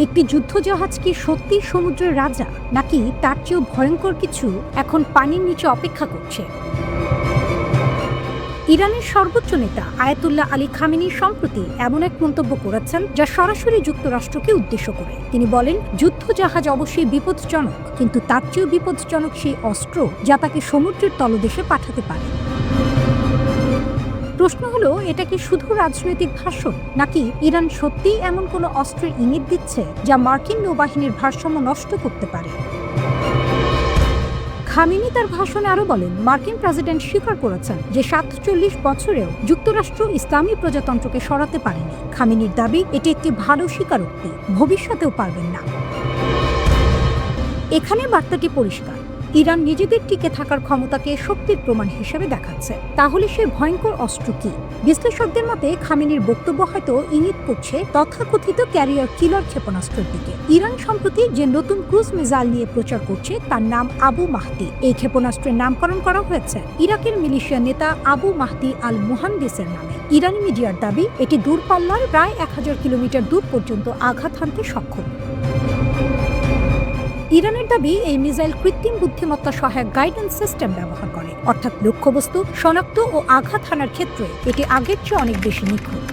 একটি যুদ্ধজাহাজ কি সত্যি সমুদ্রের রাজা, নাকি তার চেয়েও ভয়ঙ্কর কিছু এখন পানির নিচে অপেক্ষা করছে? ইরানের সর্বোচ্চ নেতা আয়াতুল্লাহ আলী খামেনি সম্প্রতি এমন এক মন্তব্য করেছেন যা সরাসরি যুক্তরাষ্ট্রকে উদ্দেশ্য করে। তিনি বলেন, যুদ্ধজাহাজ অবশ্যই বিপজ্জনক, কিন্তু তার চেয়েও বিপজ্জনক সেই অস্ত্র যা তাকে সমুদ্রের তলদেশে পাঠাতে পারে। প্রশ্ন হলো, এটা কি শুধু রাজনৈতিক ভাষণ, নাকি ইরান সত্যিই এমন কোনো অস্ত্রের ইঙ্গিত দিচ্ছে যা মার্কিন নৌবাহিনীর ভারসাম্য নষ্ট করতে পারে? খামেনি তার ভাষণে আরো বলেন, মার্কিন প্রেসিডেন্ট স্বীকার করেছেন যে ৪৭ বছরেও যুক্তরাষ্ট্র ইসলামী প্রজাতন্ত্রকে সরাতে পারেনি। খামেনির দাবি, এটি একটি ভালো স্বীকারোক্তি, ভবিষ্যতেও পারবেন না। এখানে বার্তাটি পরিষ্কার, ইরান নিজেদের টিকে থাকার ক্ষমতাকে শক্তির প্রমাণ হিসেবে দেখাচ্ছে। তাহলে সে ভয়ঙ্কর অস্ত্র কি? বিশ্লেষকদের মতে খামেনির বক্তব্য হয়তো ইঙ্গিত করছে তথাকথিত ক্যারিয়ার কিলার ক্ষেপণাস্ত্রের দিকে। ইরান সম্প্রতি যে নতুন ক্রুজ মিসাইল নিয়ে প্রচার করছে তার নাম আবু মাহদি। এই ক্ষেপণাস্ত্রের নামকরণ করা হয়েছে ইরাকের মিলিশিয়া নেতা আবু মাহদি আল মুহান্দিসের নামে। ইরানি মিডিয়ার দাবি, এটি দূরপাল্লার প্রায় ১০০০ কিলোমিটার দূর পর্যন্ত আঘাত হানতে সক্ষম। ইরানের দাবি, এই মিসাইল কৃত্রিম বুদ্ধিমত্তা সহায়ক গাইডেন্স সিস্টেম ব্যবহার করে, অর্থাৎ লক্ষ্যবস্তু শনাক্ত ও আঘাত হানার ক্ষেত্রে এটি আগের চেয়ে অনেক বেশি নিখুঁত।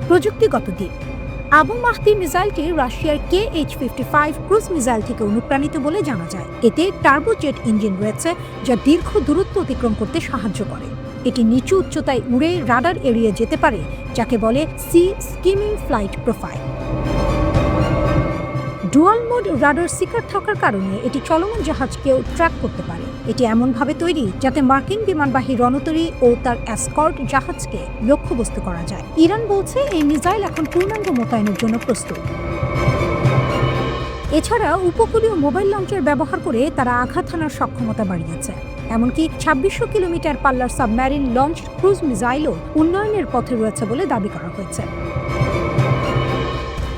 প্রযুক্তিগত দিক, আবু মাহদি মিসাইলটি রাশিয়ার KH-55 ক্রুজ মিসাইল থেকে অনুপ্রাণিত বলে জানা যায়। এতে টার্বোজেট ইঞ্জিন রয়েছে যা দীর্ঘ দূরত্ব অতিক্রম করতে সাহায্য করে। এটি নিচু উচ্চতায় উড়ে রাডার এড়িয়ে যেতে পারে, যাকে বলে sea skimming flight profile. Dual mode radar seeker থাকার কারণে এটি চলমান জাহাজকেও ট্র্যাক করতে পারে। এটি এমনভাবে তৈরি যাতে মার্কিন বিমানবাহী রণতরী ও তার এসকর্ট জাহাজকে লক্ষ্যবস্তু করা যায়। ইরান বলছে এই মিসাইল এখন পূর্ণাঙ্গ মোতায়েনের জন্য প্রস্তুত। এছাড়া উপকূলীয় মোবাইল লঞ্চের ব্যবহার করে তারা আঘাত হানার সক্ষমতা বাড়িয়েছে। এমনকি ২৬০০ কিলোমিটার পাল্লার সাবমেরিন লঞ্চ ক্রুজ মিসাইলও উন্নয়নের পথে রয়েছে বলে দাবি করা হয়েছে।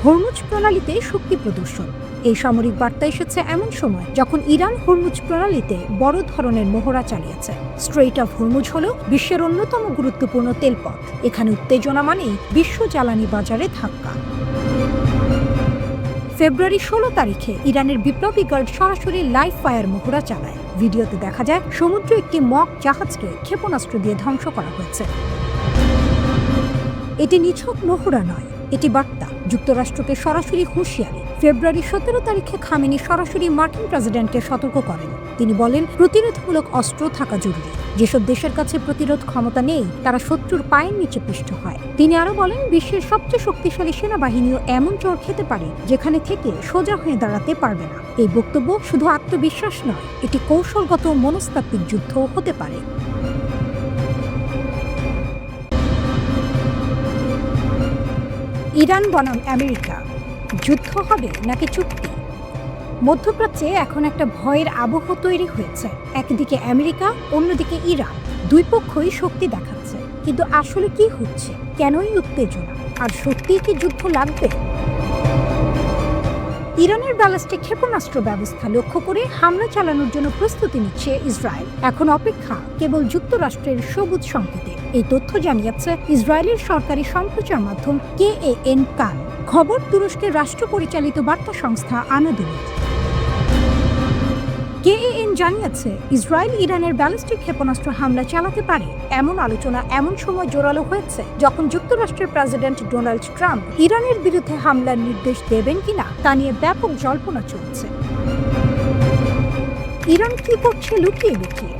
হরমুজ প্রণালীতে শক্তি প্রদর্শন, এই সামরিক বার্তা এসেছে এমন সময় যখন ইরান হরমুজ প্রণালীতে বড় ধরনের মহড়া চালিয়েছে। স্ট্রেইট অফ হরমুজ হল বিশ্বের অন্যতম গুরুত্বপূর্ণ তেলপথ। এখানে উত্তেজনা মানেই বিশ্ব জ্বালানি বাজারে ধাক্কা। ফেব্রুয়ারি ১৬ তারিখে ইরানের বিপ্লবী গার্ড সরাসরি লাইভ ফায়ার মহড়া চালায়। ভিডিওতে দেখা যায় সমুদ্রে একটি মক জাহাজকে ক্ষেপণাস্ত্র দিয়ে ধ্বংস করা হয়েছে। এটি নিছক মহড়া নয়, এটি বার্তা, যুক্তরাষ্ট্রকে সরাসরি হুঁশিয়ারি। ফেব্রুয়ারি ১৭ তারিখে খামেনি সরাসরি মার্কিন প্রেসিডেন্টকে সতর্ক করেন। তিনি বলেন, প্রতিরোধমূলক অস্ত্র থাকা জরুরি। যেসব দেশের কাছে প্রতিরোধ ক্ষমতা নেই তারা শত্রুর পায়ের নিচে পিষ্ট হয়। তিনি আরো বলেন, বিশ্বের সবচেয়ে শক্তিশালী সেনাবাহিনীও এমন চর খেতে পারে যেখানে থেকে সোজা হয়ে দাঁড়াতে পারবে না। এই বক্তব্য শুধু আত্মবিশ্বাস নয়, এটি কৌশলগত মনস্তাত্ত্বিক যুদ্ধ হতে পারে। ইরান বনাম আমেরিকা, যুদ্ধ হবে নাকি চুক্তি? মধ্যপ্রাচ্যে এখন একটা ভয়ের আবহ তৈরি হয়েছে। একদিকে আমেরিকা, অন্যদিকে ইরান। দুই পক্ষই শক্তি দেখাচ্ছে, কিন্তু আসলে কি হচ্ছে? কেনই উত্তেজনা? আর সত্যিই কি যুদ্ধ লাগবে? ইরানের ব্যালিস্টিক ক্ষেপণাস্ত্র ব্যবস্থা লক্ষ্য করে হামলা চালানোর জন্য প্রস্তুতি নিচ্ছে ইসরায়েল। এখন অপেক্ষা কেবল যুক্তরাষ্ট্রের সবুজ সংকেতে। এই তথ্য জানিয়েছে ইসরায়েলের সরকারি সম্প্রচার মাধ্যম KAN কান। খবর তুরস্কের রাষ্ট্র পরিচালিত বার্তা সংস্থা আনাদোলু। KAN জানিয়েছে, ইসরায়েল ইরানের ব্যালিস্টিক ক্ষেপণাস্ত্র হামলা চালাতে পারে এমন আলোচনা এমন সময় জোরালো হয়েছে যখন যুক্তরাষ্ট্রের প্রেসিডেন্ট ডোনাল্ড ট্রাম্প ইরানের বিরুদ্ধে হামলার নির্দেশ দেবেন কিনা তা নিয়ে ব্যাপক জল্পনা চলছে। ইরান কি করছে লুকিয়ে লুকিয়ে?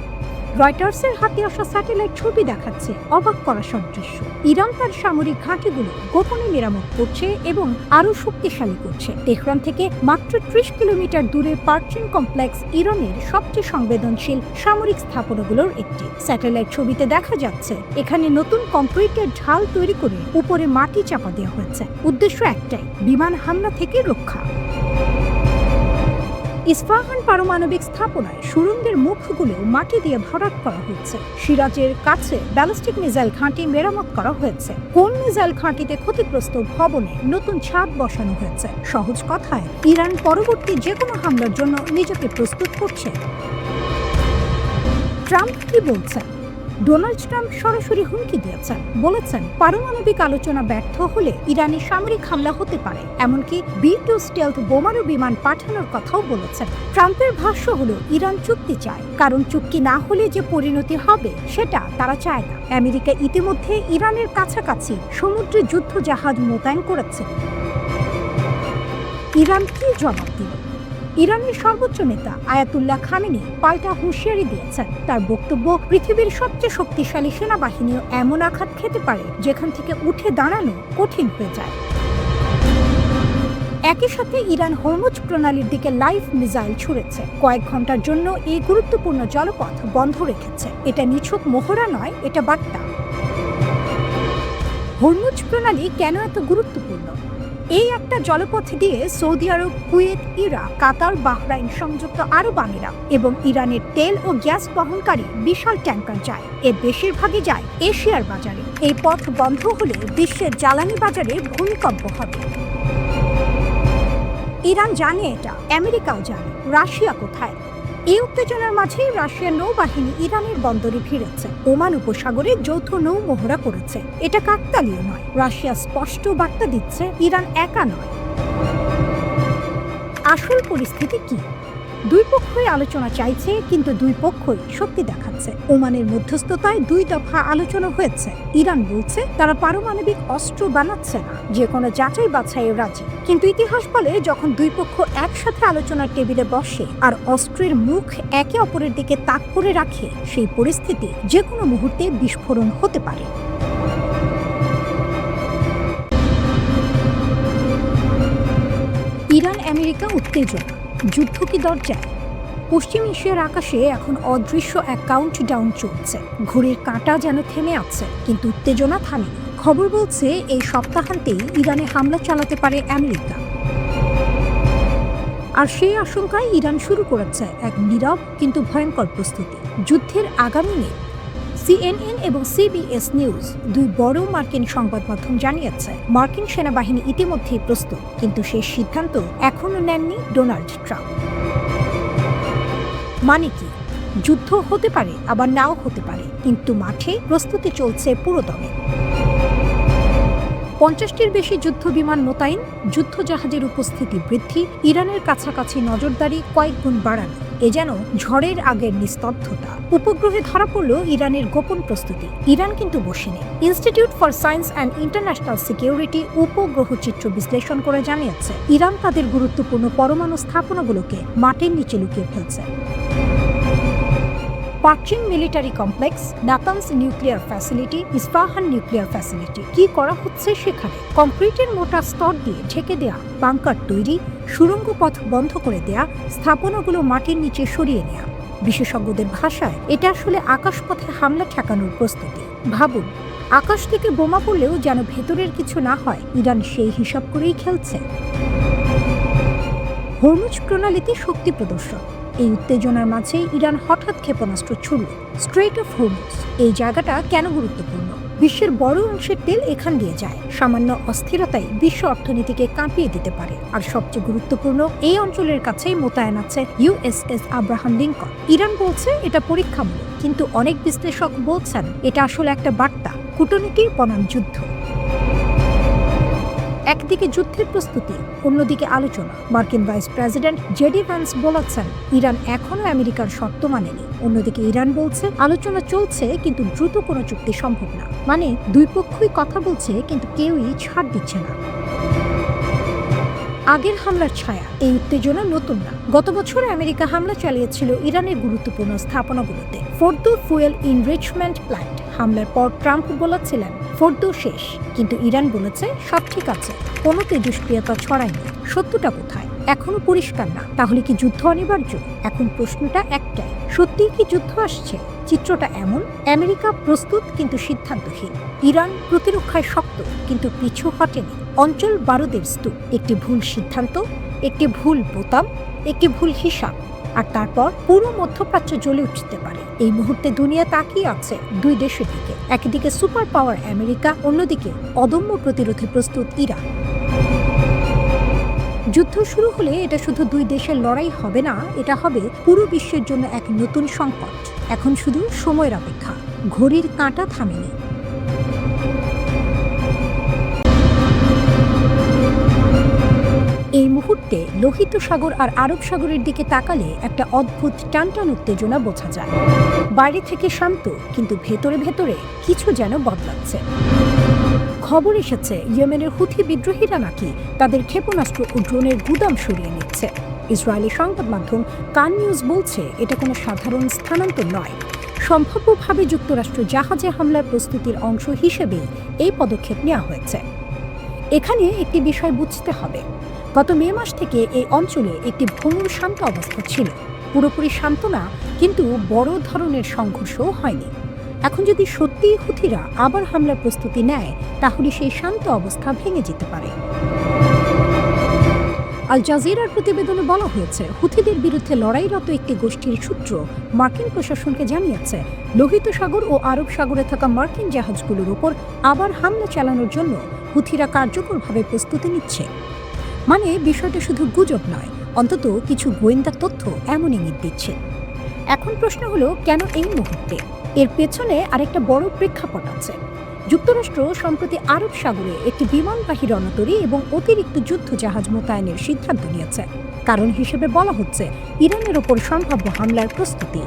রয়টার্সের হাতে আসা স্যাটেলাইট ছবি দেখাচ্ছে অবাক করা সদৃশ্য। ইরান তার সামরিক ঘাঁটিগুলো গোপনে মেরামত করছে এবং আরও শক্তিশালী করছে। তেহরান থেকে মাত্র ৩০ কিলোমিটার দূরে পার্চিন কমপ্লেক্স ইরানের সবচেয়ে সংবেদনশীল সামরিক স্থাপনাগুলোর একটি। স্যাটেলাইট ছবিতে দেখা যাচ্ছে এখানে নতুন কংক্রিটের ঢাল তৈরি করে উপরে মাটি চাপা দেওয়া হয়েছে। উদ্দেশ্য একটাই, বিমান হামলা থেকে রক্ষা। ইস্পাহান পারমাণবিক স্থাপনায় সুড়ঙ্গের মুখগুলো মাটি দিয়ে ভরাট করা হচ্ছে। সিরাজের কাছে ব্যালিস্টিক মিসাইল ঘাঁটি মেরামত করা হয়েছে। কোন মিসাইল ঘাঁটিতে ক্ষতিগ্রস্ত ভবনে নতুন ছাদ বসানো হয়েছে। সহজ কথায়, ইরান পরবর্তী যে কোনো হামলার জন্য নিজেকে প্রস্তুত করছে। ট্রাম্প কি বলছেন? ডোনাল্ড ট্রাম্প সরাসরি হুমকি দিয়েছেন, বলেছেন পারমাণবিক আলোচনা ব্যর্থ হলে ইরানি সামরিক হামলা হতে পারে। এমনকি B-2 স্টেলথ বোমারু বিমান পাঠানোর কথাও বলেছেন। ট্রাম্পের ভাষ্য হলো, ইরান চুক্তি চায়, কারণ চুক্তি না হলে যে পরিণতি হবে সেটা তারা চায় না। আমেরিকা ইতিমধ্যে ইরানের কাছাকাছি সমুদ্রে যুদ্ধ জাহাজ মোতায়েন করেছে। ইরান কি জবাব দিল? ইরানের সর্বোচ্চ নেতা আয়াতুল্লাহ খামেনি পাল্টা হুঁশিয়ারি দিয়েছেন। তার বক্তব্য, পৃথিবীর সবচেয়ে শক্তিশালী সেনাবাহিনীও এমন আঘাত খেতে পারে যেখান থেকে উঠে দাঁড়ানো কঠিন হয়ে যায়। একই সাথে ইরান হরমুজ প্রণালীর দিকে লাইভ মিসাইল ছুড়েছে। কয়েক ঘন্টার জন্য এই গুরুত্বপূর্ণ জলপথ বন্ধ রেখেছে। এটা নিছক মোহরা নয়, এটা বার্তা। হরমুজ প্রণালী কেন এত গুরুত্বপূর্ণ? এই একটা জলপথ দিয়ে সৌদি আরব, কুয়েত, ইরাক, কাতার, বাহরাইন, সংযুক্ত আরব আমিরাত এবং ইরানের তেল ও গ্যাস বহনকারী বিশাল ট্যাঙ্কার যায়। এর বেশিরভাগই যায় এশিয়ার বাজারে। এই পথ বন্ধ হলে বিশ্বের জ্বালানি বাজারে ভূমিকম্প হবে। ইরান জানে এটা, আমেরিকাও জানে। রাশিয়া কোথায়? এই উত্তেজনার মাঝেই রাশিয়ার নৌবাহিনী ইরানের বন্দরে ভিড়েছে। ওমান উপসাগরে যৌথ নৌ মহড়া করেছে। এটা কাকতালীয় নয়। রাশিয়া স্পষ্ট বার্তা দিচ্ছে ইরান একা নয়। আসল পরিস্থিতি কি? দুই পক্ষই আলোচনা চাইছে, কিন্তু দুই পক্ষই শক্তি দেখাচ্ছে। ওমানের মধ্যস্থতায় 2 দফা আলোচনা হয়েছে। ইরান বলছে তারা পারমাণবিক অস্ত্র বানাচ্ছে না, যে কোনো যাচাই বাছাইয়ে রাজি। কিন্তু ইতিহাস বলে, যখন দুই পক্ষ একসাথে আলোচনার টেবিলে বসে আর অস্ত্রের মুখ একে অপরের দিকে তাক করে রাখে, সেই পরিস্থিতি যে কোনো মুহূর্তে বিস্ফোরণ হতে পারে। ইরান আমেরিকা উত্তেজনা, যুদ্ধ কি দরজায়? পশ্চিম এশিয়ার আকাশে এখন অদৃশ্য এক কাউন্টডাউন চলছে। ঘড়ির কাঁটা যেন থেমে আছে, কিন্তু উত্তেজনা থামেনি। খবর বলছে এই সপ্তাহান্তেই ইরানে হামলা চালাতে পারে আমেরিকা। আর সেই আশঙ্কায় ইরান শুরু করেছে এক নীরব কিন্তু ভয়ঙ্কর প্রস্তুতি। যুদ্ধের আগামী নিয়ে CNN এবং CBS নিউজ, 2 বড় মার্কিন সংবাদ মাধ্যম জানিয়েছে মার্কিন সেনাবাহিনী ইতিমধ্যেই প্রস্তুত, কিন্তু সেই সিদ্ধান্ত এখনো নেননি ডোনাল্ড ট্রাম্প। মানে কি? যুদ্ধ হতে পারে, আবার নাও হতে পারে, কিন্তু মাঠে প্রস্তুতি চলছে পুরোদমে। 50টির বেশি যুদ্ধ বিমান মোতায়েন, যুদ্ধজাহাজের উপস্থিতি বৃদ্ধি, ইরানের কাছাকাছি নজরদারি কয়েক গুণ বাড়ানো। এ যেন ঝড়ের আগের নিস্তব্ধতা। উপগ্রহে ধরা পড়ল ইরানের গোপন প্রস্তুতি। ইরান কিন্তু বসেনি। Institute for Science and International Security উপগ্রহ চিত্র বিশ্লেষণ করে জানিয়েছে ইরান তাদের গুরুত্বপূর্ণ পরমাণু স্থাপনাগুলোকে মাটির নিচে লুকিয়ে ফেলছে। Parchin military complex, Natanz nuclear facility, Isfahan nuclear facility. কি করা হচ্ছে সেখানে? কংক্রিটের মোটা স্তর দিয়ে ঢেকে দেয়া, বাংকার তৈরি, সুড়ঙ্গ পথ বন্ধ করে দেয়া, স্থাপনাগুলো মাটির নিচে সরিয়ে নেয়া। বিশেষজ্ঞদের ভাষায় এটা আসলে আকাশপথে হামলা ঠেকানোর প্রস্তুতি। ভাবুন, আকাশ থেকে বোমা পড়লেও যেন ভেতরের কিছু না হয়। ইরান সেই হিসাব করেই খেলছে। হরমুজ প্রণালীতে শক্তি প্রদর্শন। এই উত্তেজনার মাঝে ইরান হঠাৎ ক্ষেপণাস্ত্র ছুড়ল। স্ট্রেইট অফ হরমুজ, এই জায়গাটা কেন গুরুত্বপূর্ণ? বিশ্বের বড় অংশের তেল এখান দিয়ে যায়। সামান্য অস্থিরতাই বিশ্ব অর্থনীতিকে কাঁপিয়ে দিতে পারে। আর সবচেয়ে গুরুত্বপূর্ণ, এই অঞ্চলের কাছেই মোতায়েন আছে USS আব্রাহাম লিঙ্কন। ইরান বলছে এটা পরীক্ষামূলক, কিন্তু অনেক বিশ্লেষক বলছেন এটা আসলে একটা বার্তা, কূটনীতির বনাম যুদ্ধ। একদিকে যুদ্ধের প্রস্তুতি, অন্যদিকে আলোচনা। মার্কিন ভাইস প্রেসিডেন্ট JD ভ্যান্স বলেছেন ইরান এখনও আমেরিকার শর্ত মানেনি। অন্যদিকে ইরান বলছে আলোচনা চলছে, কিন্তু দ্রুত কোনো চুক্তি সম্ভব না। মানে দুই পক্ষই কথা বলছে, কিন্তু কেউই ছাড় দিচ্ছে না। আগের হামলার ছায়া, এই উত্তেজনা নতুন না। গত বছর আমেরিকা হামলা চালিয়েছিল ইরানের গুরুত্বপূর্ণ স্থাপনাগুলোতে। ফোর্দো ফুয়েল ইনরিচমেন্ট প্ল্যান্ট হামলার পর ট্রাম্প বলেছিলেন ফোর্দো শেষ, কিন্তু ইরান বলেছে সব ঠিক আছে, কোনো তেজস্ক্রিয়তা ছড়ায়নি। সত্যটা কোথায়? এখনো পরিষ্কার না। তাহলে কি যুদ্ধ অনিবার্য? এখন প্রশ্নটা একটাই, সত্যিই কি যুদ্ধ আসছে? চিত্রটা এমন, আমেরিকা প্রস্তুত কিন্তু সিদ্ধান্তহীন। ইরান প্রতিরক্ষায় শক্ত, কিন্তু পিছু হটেনি। অঞ্চল বারুদের স্তূপ। একটি ভুল সিদ্ধান্ত, একটি ভুল বোতাম, একটি ভুল হিসাব, আর তারপর পুরো মধ্যপ্রাচ্য জ্বলে উঠতে পারে। এই মুহূর্তে দুনিয়া তাকিয়ে আছে 2 দেশের দিকে। একদিকে সুপার পাওয়ার আমেরিকা, অন্যদিকে অদম্য প্রতিরোধে প্রস্তুত ইরান। যুদ্ধ শুরু হলে এটা শুধু 2 দেশের লড়াই হবে না, এটা হবে পুরো বিশ্বের জন্য এক নতুন সংকট। এখন শুধু সময়ের অপেক্ষা। ঘড়ির কাঁটা থামেনি। এই মুহূর্তে লোহিত সাগর আর আরব সাগরের দিকে তাকালে একটা অদ্ভুত টানটান উত্তেজনা বোঝা যায়। বাইরে থেকে শান্ত, কিন্তু ভেতরে ভেতরে কিছু যেন বদলাচ্ছে। খবর এসেছে ইয়েমেনের হুথি বিদ্রোহীরা নাকি তাদের ক্ষেপণাস্ত্র ও ড্রোনের গুদাম সরিয়ে নিচ্ছে। ইসরায়েলি সংবাদ মাধ্যম কান নিউজ বলছে এটা কোনো সাধারণ স্থানান্তর নয়। সম্ভাব্যভাবে যুক্তরাষ্ট্র জাহাজে হামলার প্রস্তুতির অংশ হিসেবেই এই পদক্ষেপ নেওয়া হয়েছে। এখানে একটি বিষয় বুঝতে হবে, গত মে মাস থেকে এই অঞ্চলে একটি ভঙ্গুর শান্ত অবস্থা ছিল। পুরোপুরি শান্ত না, কিন্তু বড় ধরনের সংঘর্ষও হয়নি। এখন যদি সত্যিই হুথিরা আবার হামলার প্রস্তুতি নেয়, তাহলে সেই শান্ত অবস্থা ভেঙে যেতে পারে। আল জাজিরার প্রতিবেদনে বলা হয়েছে, হুথিদের বিরুদ্ধে লড়াইরত একটি গোষ্ঠীর সূত্র মার্কিন প্রশাসনকে জানিয়েছে, লোহিত সাগর ও আরব সাগরে থাকা মার্কিন জাহাজগুলোর উপর আবার হামলা চালানোর জন্য হুথিরা কার্যকরভাবে প্রস্তুতি নিচ্ছে। মানে বিষয়টা শুধু গুজব নয়, অন্তত কিছু গোয়েন্দা তথ্য এমন ইঙ্গিত দিচ্ছে। এখন প্রশ্ন হলো, কেন এই মুহূর্তে? এর পেছনে আরেকটা বড় প্রেক্ষাপট আছে। যুক্তরাষ্ট্র সম্প্রতি আরব সাগরে একটি বিমানবাহী রণতরী এবং অতিরিক্ত যুদ্ধ জাহাজ মোতায়েনের সিদ্ধান্ত নিয়েছে। কারণ হিসেবে বলা হচ্ছে ইরানের ওপর সম্ভাব্য হামলার প্রস্তুতি।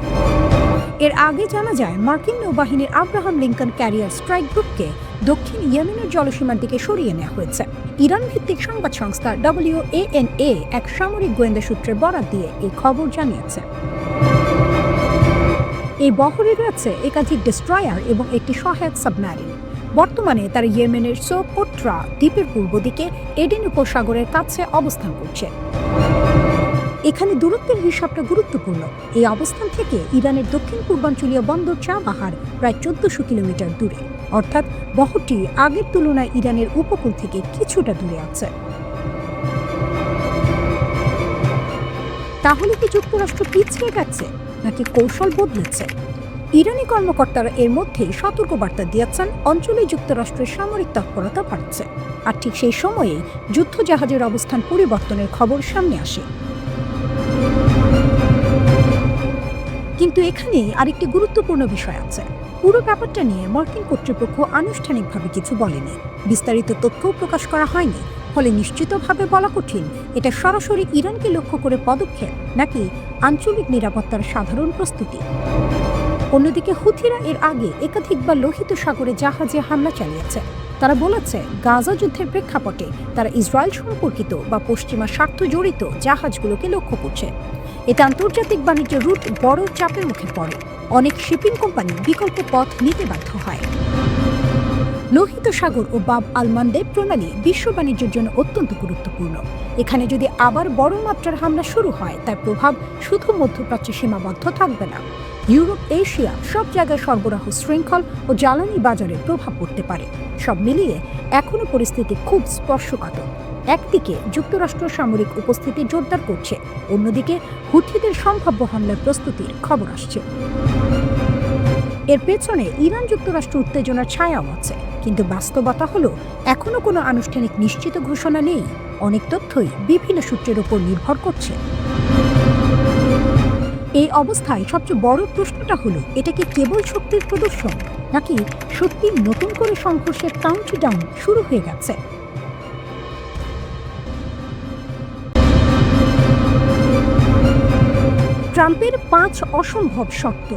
এর আগে জানা যায়, মার্কিন নৌবাহিনীর আব্রাহাম লিঙ্কন ক্যারিয়ার স্ট্রাইক গ্রুপকে দক্ষিণ ইয়েমেনের জলসীমার দিকে সরিয়ে নেওয়া হয়েছে। ইরান ভিত্তিক সংবাদ সংস্থা WANA এক সামরিক গোয়েন্দা সূত্রের বরাত দিয়ে এই খবর জানিয়েছে। এই বহরে রয়েছে একাধিক ডেস্ট্রয়ার এবং একটি সহায়ক সাবমেরিন। বর্তমানে তারা ইয়েমেনের সোকোট্রা দ্বীপের পূর্ব দিকে এডেন উপসাগরের কাছে অবস্থান করছে। এখানে দূরত্বের হিসাবটা গুরুত্বপূর্ণ। এই অবস্থান থেকে ইরানের দক্ষিণ পূর্বাঞ্চলীয় বন্দর চাবাহার প্রায় 1400 কিলোমিটার দূরে, অর্থাৎ বহরটি আগের তুলনায় ইরানের উপকূল থেকে কিছুটা দূরে আছে। তাহলে কি যুক্তরাষ্ট্র পিছিয়ে গেছে, নাকি কৌশল বদলেছে? ইরানি কর্মকর্তারা এর মধ্যেই সতর্কবার্তা দিয়েছেন, অঞ্চলে যুক্তরাষ্ট্রের সামরিক তৎপরতা বাড়ছে। আর ঠিক সেই সময়ে যুদ্ধজাহাজের অবস্থান পরিবর্তনের খবর সামনে আসে। কিন্তু এখানে আরেকটি গুরুত্বপূর্ণ বিষয় আছে। পুরো ব্যাপারটা নিয়ে মার্কিন কর্তৃপক্ষ আনুষ্ঠানিকভাবে কিছু বলেনি, বিস্তারিত তথ্যও প্রকাশ করা হয়নি। ফলে নিশ্চিতভাবে বলা কঠিন এটা সরাসরি ইরানকে লক্ষ্য করে পদক্ষেপ, নাকি আঞ্চলিক নিরাপত্তার সাধারণ প্রস্তুতি। অন্যদিকে হুথিরা এর আগে একাধিকবার লোহিত সাগরে জাহাজে হামলা চালিয়েছে। তারা বলেছে, গাজা যুদ্ধের প্রেক্ষাপটে তারা ইসরায়েল সম্পর্কিত বা পশ্চিমা স্বার্থ জড়িত জাহাজগুলোকে লক্ষ্য করছে। এতে আন্তর্জাতিক বাণিজ্য রুট বড় চাপের মুখে পড়ে। অনেক শিপিং কোম্পানি বিকল্প পথ নিতে বাধ্য হয়। লোহিত সাগর ও বাব আল মানদেব প্রণালী বিশ্ব বাণিজ্যের জন্য অত্যন্ত গুরুত্বপূর্ণ। এখানে যদি আবার বড় মাত্রার হামলা শুরু হয়, তার প্রভাব শুধু মধ্যপ্রাচ্যে সীমাবদ্ধ থাকবে না। ইউরোপ, এশিয়া সব জায়গায় সরবরাহ শৃঙ্খল ও জ্বালানি বাজারে প্রভাব পড়তে পারে। সব মিলিয়ে এখনো পরিস্থিতি খুব স্পর্শকাতর। একদিকে যুক্তরাষ্ট্র সামরিক উপস্থিতি জোরদার করছে, অন্যদিকে হুথিদের সম্ভাব্য হামলার প্রস্তুতির খবর আসছে। এর পেছনে ইরান যুক্তরাষ্ট্র উত্তেজনার ছায়াও আছে, কিন্তু বাস্তবতা হলো এখনো কোনো আনুষ্ঠানিক নিশ্চিত ঘোষণা নেই। অনেক তথ্যই বিভিন্ন সূত্রের উপর নির্ভর করছে। এই অবস্থায় সবচেয়ে বড় প্রশ্নটা হলো, এটা কি কেবল শক্তির প্রদর্শন, নাকি সত্যি নতুন করে সংঘর্ষের কাউন্টডাউন শুরু হয়ে গেছে? ট্রাম্পের 5 অসম্ভব শর্ত।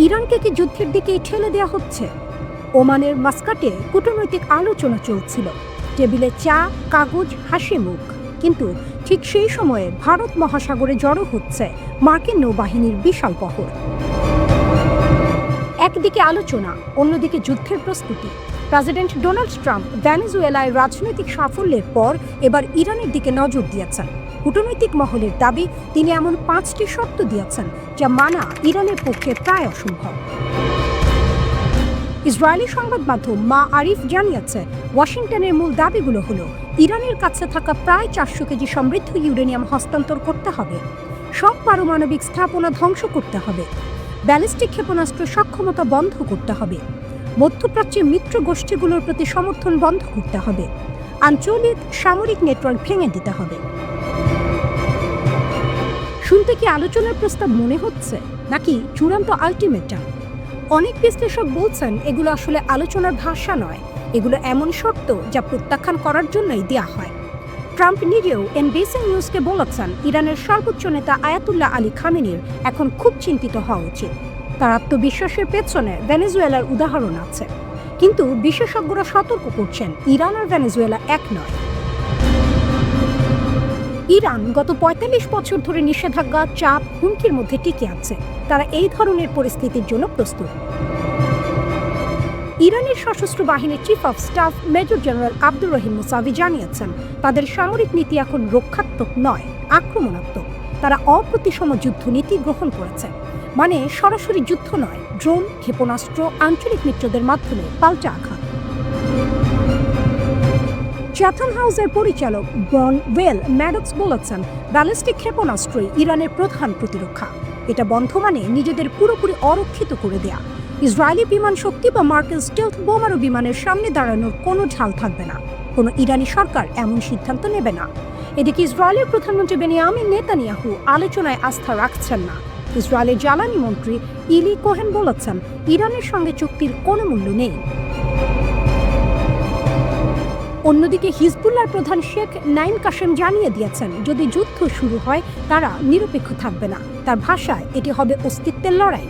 ইরানকে কি যুদ্ধের দিকে ঠেলে দেওয়া হচ্ছে? ওমানের মাস্কাটে কূটনৈতিক আলোচনা চলছিল। টেবিলে চা, কাগজ, হাসি মুখ। কিন্তু ঠিক সেই সময়ে ভারত মহাসাগরে জড়ো হচ্ছে মার্কিন নৌবাহিনীর বিশাল বহর। একদিকে আলোচনা, অন্যদিকে যুদ্ধের প্রস্তুতি। প্রেসিডেন্ট ডোনাল্ড ট্রাম্প ভেনেজুয়েলায় রাজনৈতিক সাফল্যের পর এবার ইরানের দিকে নজর দিয়েছেন। কূটনৈতিক মহলের দাবি, তিনি এমন 5টি শর্ত দিয়েছেন যা মানা ইরানের পক্ষে প্রায় অসম্ভব। ইসরায়েলি সংবাদ মাধ্যম মা আরিফ জানিয়েছে, ওয়াশিংটনের মূল দাবিগুলো হলো, ইরানের কাছে থাকা প্রায় 400 কেজি সমৃদ্ধ ইউরেনিয়াম হস্তান্তর করতে হবে, সব পারমাণবিক স্থাপনা ধ্বংস করতে হবে, ব্যালিস্টিক ক্ষেপণাস্ত্র সক্ষমতা বন্ধ করতে হবে, মধ্যপ্রাচ্যের মিত্র গোষ্ঠীগুলোর প্রতি সমর্থন বন্ধ করতে হবে, আঞ্চলিক সামরিক নেটওয়ার্ক ভেঙে দিতে হবে। শুনতে কি আলোচনার প্রস্তাব মনে হচ্ছে, নাকি চূড়ান্ত আলটিমেটাম? অনেক বিশ্লেষক বলছেন, এগুলো আসলে আলোচনার ভাষা নয়, এগুলো এমন শর্ত যা প্রত্যাখ্যান করার জন্যই দেওয়া হয়। ট্রাম্প নিজেও এনবিসি নিউজকে বলেছেন, ইরানের সর্বোচ্চ নেতা আয়াতুল্লাহ আলী খামেনির এখন খুব চিন্তিত হওয়া উচিত। তার আত্মবিশ্বাসের পেছনে ভেনেজুয়েলার উদাহরণ আছে, কিন্তু বিশেষজ্ঞরা সতর্ক করছেন, ইরান আর ভেনেজুয়েলা এক নয়। ইরান গত 45 বছর ধরে নিষেধাজ্ঞা, চাপ, হুমকির মধ্যে টিকে আছে। তারা এই ধরনের পরিস্থিতির জন্য প্রস্তুত। ইরানের সশস্ত্র বাহিনীর chief of staff major general Abdur Rahim Musavi জানিয়েছেন, তাদের সামরিক নীতি এখন রক্ষাত্মক নয়, আক্রমণাত্মক। তারা অপ্রতিসম যুদ্ধনীতি গ্রহণ করেছে, মানে সরাসরি যুদ্ধ নয়, ড্রোন, ক্ষেপণাস্ত্র, আঞ্চলিক মিত্রদের মাধ্যমে পাল্টা আঘাত। চ্যাথম হাউসের পরিচালক ব্রন ওয়েল ম্যাডক্স বলেছেন, ব্যালিস্টিক ক্ষেপণাস্ত্রই ইরানের প্রধান প্রতিরক্ষা। এটা বন্ধ মানে নিজেদের পুরোপুরি অরক্ষিত করে দেয়া। ইসরায়েলি বিমান শক্তি বা মার্কিন স্টেলথ বোমারু বিমানের সামনে দাঁড়ানোর কোনো ঢাল থাকবে না। কোনো ইরানি সরকার এমন সিদ্ধান্ত নেবে না। এদিকে ইসরায়েলের প্রধানমন্ত্রী বেনিয়ামিন নেতানিয়াহু আলোচনায় আস্থা রাখছেন না। ইসরায়েলের জ্বালানি মন্ত্রী ইলি কোহেন বলেছেন, ইরানের সঙ্গে চুক্তির কোনো মূল্য নেই। অন্যদিকে হিজবুল্লাহর প্রধান শেখ নাইম কাশেম জানিয়ে দিয়েছেন, যদি যুদ্ধ শুরু হয় তারা নিরপেক্ষ থাকবে না। তার ভাষায় এটি হবে অস্তিত্বের লড়াই।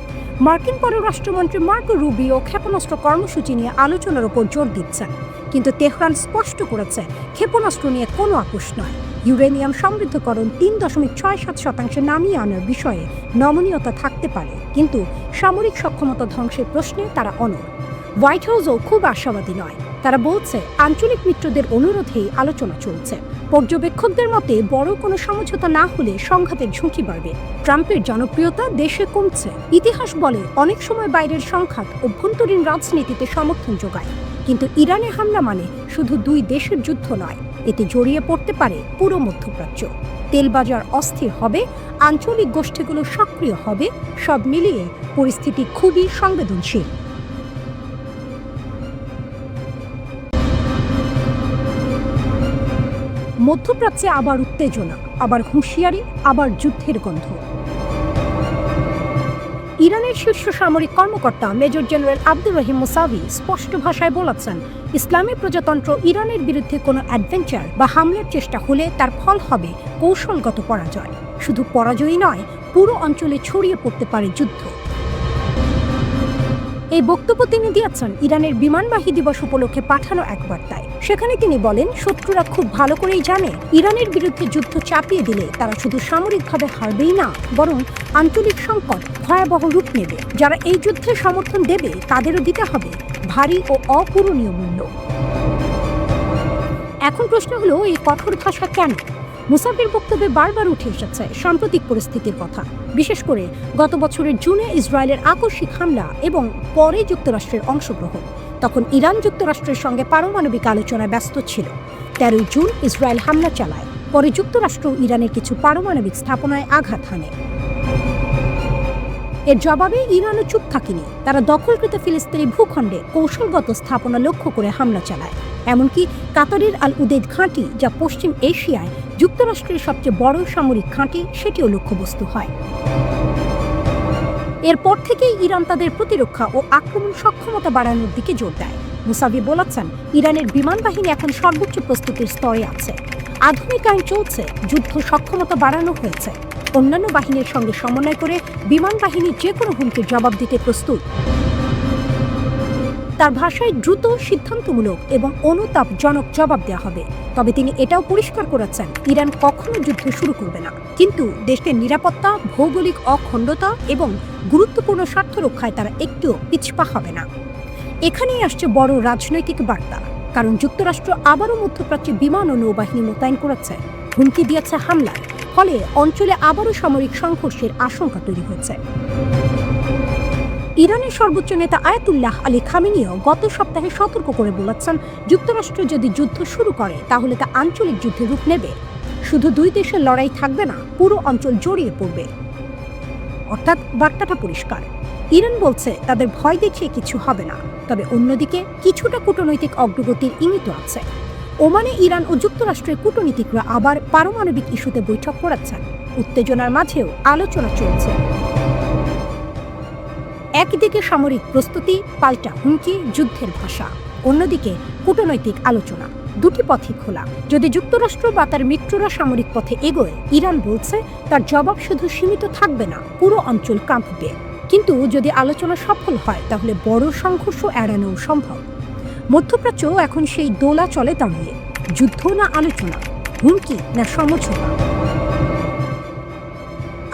মার্কিন পররাষ্ট্রমন্ত্রী মার্কো রুবিও ক্ষেপণাস্ত্র কর্মসূচি নিয়ে আলোচনার ওপর জোর দিচ্ছেন, কিন্তু তেহরান স্পষ্ট করেছে ক্ষেপণাস্ত্র নিয়ে কোনো আপোষ নয়। ইউরেনিয়াম সমৃদ্ধকরণ ৩.৬৭% নামিয়ে আনার বিষয়ে নমনীয়তা থাকতে পারে, কিন্তু সামরিক সক্ষমতা ধ্বংসের প্রশ্নে তারা অনড়। হোয়াইট হাউসও খুব আশাবাদী নয়। তারা বলছে, আঞ্চলিক মিত্রদের অনুরোধেই আলোচনা চলছে। পর্যবেক্ষকদের মতে বড় কোনো সমঝোতা না হলে সংঘাতের ঝুঁকি বাড়বে। ট্রাম্পের জনপ্রিয়তা দেশে কমছে। ইতিহাস বলে, অনেক সময় বাইরের সংঘাত অভ্যন্তরীণ রাজনীতিতে সমর্থন যোগায়। কিন্তু ইরানে হামলা মানে শুধু দুই দেশের যুদ্ধ নয়, এতে জড়িয়ে পড়তে পারে পুরো মধ্যপ্রাচ্য। তেলবাজার অস্থির হবে, আঞ্চলিক গোষ্ঠীগুলো সক্রিয় হবে, সব মিলিয়ে পরিস্থিতি খুবই সংবেদনশীল। মধ্যপ্রাচ্যে আবার উত্তেজনা, আবার হুঁশিয়ারি, আবার যুদ্ধের গন্ধ। ইরানের শীর্ষ সামরিক কর্মকর্তা major general Abdur Rahim Musavi স্পষ্ট ভাষায় বলেছেন, ইসলামী প্রজাতন্ত্র ইরানের বিরুদ্ধে কোনো অ্যাডভেঞ্চার বা হামলার চেষ্টা হলে তার ফল হবে কৌশলগত পরাজয়। শুধু পরাজয়ই নয়, পুরো অঞ্চলে ছড়িয়ে পড়তে পারে যুদ্ধ। এই বক্তব্য তিনি দিয়েছেন ইরানের বিমানবাহী দিবস উপলক্ষে পাঠানো এক বার্তায়। সেখানে তিনি বলেন, শত্রুরা খুব ভালো করেই জানে ইরানের বিরুদ্ধে যুদ্ধ চাপিয়ে দিলে তারা শুধু সামরিকভাবে হারবেই না, বরং আঞ্চলিক সংকট ভয়াবহ রূপ নেবে। যারা এই যুদ্ধে সমর্থন দেবে তাদেরও দিতে হবে ভারী ও অপূরণীয় মূল্য। এখন প্রশ্ন হলো, এই কঠোর ভাষা কেন? মুসাফির বক্তব্যে বারবার উঠে এসেছে সাম্প্রতিক পরিস্থিতির কথা, বিশেষ করে গত বছরের জুনে ইসরায়েলের আকস্মিক হামলা এবং পরে যুক্তরাষ্ট্রের অংশগ্রহণ। তখন ইরান যুক্তরাষ্ট্রের সঙ্গে পারমাণবিক আলোচনায় ব্যস্ত ছিল। 13 জুন ইসরায়েল হামলা চালায়, পরে যুক্তরাষ্ট্র ইরানের কিছু পারমাণবিক স্থাপনায় আঘাত হানে। এর জবাবে ইরানও চুপ থাকেনি। তারা দখলকৃত ফিলিস্তিনি ভূখণ্ডে কৌশলগত স্থাপনা লক্ষ্য করে হামলা চালায়। এমনকি কাতারের আল উদেদ ঘাঁটি, যা পশ্চিম এশিয়ায় যুক্তরাষ্ট্রের সবচেয়ে বড় সামরিক ঘাঁটি, সেটিও লক্ষ্যবস্তু হয়। এরপর থেকেই ইরান তাদের প্রতিরক্ষা ও আক্রমণ সক্ষমতা বাড়ানোর দিকে জোর দেয়। মুসাভি বলেছেন, ইরানের বিমান বাহিনী এখন সর্বোচ্চ প্রস্তুতির স্তরে আছে। আধুনিকায়ন চলছে, যুদ্ধ সক্ষমতা বাড়ানো হয়েছে। অন্যান্য বাহিনীর সঙ্গে সমন্বয় করে বিমান বাহিনী যে কোনো হুমকির জবাব দিতে প্রস্তুত। তার ভাষায় দ্রুত, সিদ্ধান্তমূলক এবং অনুতাপজনক জবাব দেওয়া হবে। তবে তিনি এটাও পরিষ্কার করেছেন, ইরান কখনো যুদ্ধ শুরু করবে না, কিন্তু দেশের নিরাপত্তা, ভৌগোলিক অখণ্ডতা এবং গুরুত্বপূর্ণ স্বার্থ রক্ষায় তারা একটুও পিছপা হবে না। এখানেই আসছে বড় রাজনৈতিক বার্তা, কারণ যুক্তরাষ্ট্র আবারও মধ্যপ্রাচ্যে বিমান ও নৌবাহিনী মোতায়েন করেছে, হুমকি দিয়েছে হামলার। ফলে অঞ্চলে আবারও সামরিক সংঘর্ষের আশঙ্কা তৈরি হয়েছে। ইরানের সর্বোচ্চ নেতা আয়াতুল্লাহ আলী খামেনিও গত সপ্তাহে সতর্ক করে বলেছেন, যুক্তরাষ্ট্র যদি যুদ্ধ শুরু করে তাহলে তা আঞ্চলিক যুদ্ধে রূপ নেবে। শুধু দুই দেশের লড়াই থাকবে না, পুরো অঞ্চল জড়িয়ে পড়বে। অর্থাৎ বার্তাটা পরিষ্কার, ইরান বলছে তাদের ভয় দেখিয়ে কিছু হবে না। তবে অন্যদিকে কিছুটা কূটনৈতিক অগ্রগতির ইঙ্গিত আছে। ওমানে ইরান ও যুক্তরাষ্ট্রের কূটনীতিকরা আবার পারমাণবিক ইস্যুতে বৈঠক করেছেন। উত্তেজনার মাঝেও আলোচনা চলছে। একদিকে সামরিক প্রস্তুতি, পাল্টা হুমকি, যুদ্ধের ভাষা, অন্যদিকে কূটনৈতিক আলোচনা। দুটি পথই খোলা। যদি যুক্তরাষ্ট্র বা তার মিত্ররা সামরিক পথে এগোয়, ইরান বলছে তার জবাব শুধু সীমিত থাকবে না, পুরো অঞ্চল কাঁপবে। কিন্তু যদি আলোচনা সফল হয় তাহলে বড় সংঘর্ষ এড়ানো সম্ভব। মধ্যপ্রাচ্য এখন সেই দোলা চলে দাঁড়িয়ে, যুদ্ধ না আলোচনা, হুমকি না সমঝোতা।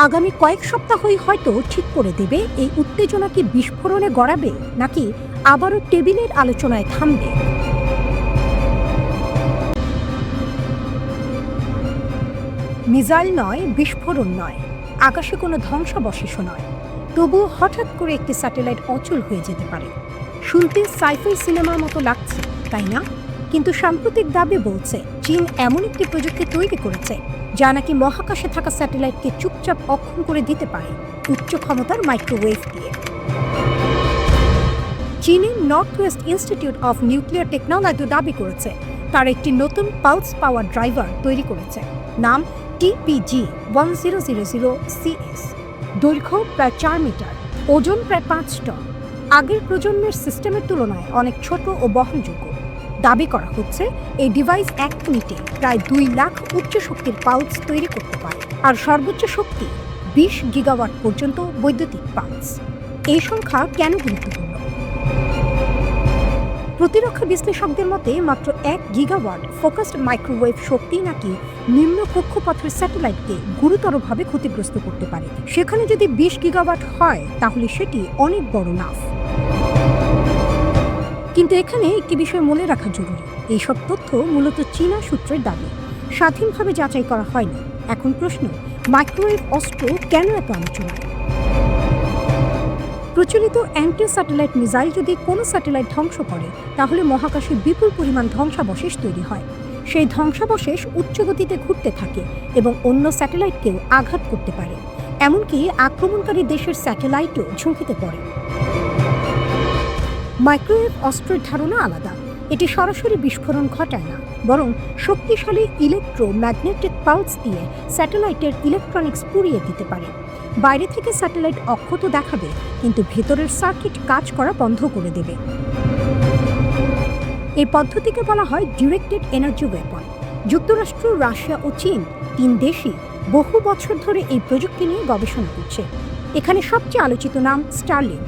আগামী কয়েক সপ্তাহই হয়তো ঠিক করে দেবে এই উত্তেজনা কি বিস্ফোরণে গড়াবে নাকি আবারও টেবিলের আলোচনায় থামবে? মিসাইল নয়, বিস্ফোরণ নয়, আকাশে কোনো ধ্বংসাবশেষও নয়, তবুও হঠাৎ করে একটি স্যাটেলাইট অচল হয়ে যেতে পারে। শুনতে সাইফাই সিনেমার মতো লাগছে, তাই না? কিন্তু সাম্প্রতিক দাবি বলছে চীন এমন একটি প্রযুক্তি তৈরি করেছে যা নাকি মহাকাশে থাকা স্যাটেলাইটকে চুপচাপ অক্ষম করে দিতে পারে উচ্চ ক্ষমতার মাইক্রোওয়েভ দিয়ে। চীনের north West institute of nuclear technology দাবি করেছে তার একটি নতুন পালস পাওয়ার ড্রাইভার তৈরি করেছে, নাম TPG-1000CS। দৈর্ঘ্য প্রায় 4 মিটার, ওজন প্রায় 5 টন। আগের প্রজন্মের সিস্টেমের তুলনায় অনেক ছোট ও বহনযোগ্য। দাবি করা হচ্ছে এই ডিভাইস 1 মিনিটে প্রায় 2 লাখ উচ্চ শক্তির পালস তৈরি করতে পারে, আর সর্বোচ্চ শক্তি 20 গিগাওয়াট পর্যন্ত বৈদ্যুতিক পালস। এই সংখ্যা কেন গুরুত্বপূর্ণ? প্রতিরক্ষা বিশ্লেষকদের মতে মাত্র 1 গিগাওয়াট ফোকাসড মাইক্রোওয়েভ শক্তি নাকি নিম্ন কক্ষপথের স্যাটেলাইটকে গুরুতরভাবে ক্ষতিগ্রস্ত করতে পারে। সেখানে যদি 20 গিগাওয়াট হয় তাহলে সেটি অনেক বড় লাভ। কিন্তু এখানে একটি বিষয় মনে রাখা জরুরি, এইসব তথ্য মূলত চীনা সূত্রের দাবি, স্বাধীনভাবে যাচাই করা হয়নি। এখন প্রশ্ন, মাইক্রোওয়েভ অস্ত্র কেন এত আলোচনায়? প্রচলিত অ্যান্টি স্যাটেলাইট মিসাইল যদি কোনো স্যাটেলাইট ধ্বংস করে তাহলে মহাকাশে বিপুল পরিমাণ ধ্বংসাবশেষ তৈরি হয়। সেই ধ্বংসাবশেষ উচ্চ গতিতে ঘুরতে থাকে এবং অন্য স্যাটেলাইটকেও আঘাত করতে পারে, এমনকি আক্রমণকারী দেশের স্যাটেলাইটও ঝুঁকিতে পড়ে। মাইক্রোওয়েভ অস্ত্রের ধারণা আলাদা। এটি সরাসরি বিস্ফোরণ ঘটায় না, বরং শক্তিশালী ইলেকট্রোম্যাগনেটিক পালস দিয়ে স্যাটেলাইটের ইলেকট্রনিক্স পুড়িয়ে দিতে পারে। বাইরে থেকে স্যাটেলাইট অক্ষত দেখাবে, কিন্তু ভেতরের সার্কিট কাজ করা বন্ধ করে দেবে। এই পদ্ধতিকে বলা হয় ডিরেক্টেড এনার্জি ওয়েপন। যুক্তরাষ্ট্র, রাশিয়া ও চীন 3 দেশই বহু বছর ধরে এই প্রযুক্তি নিয়ে গবেষণা করছে। এখানে সবচেয়ে আলোচিত নাম স্টারলিংক।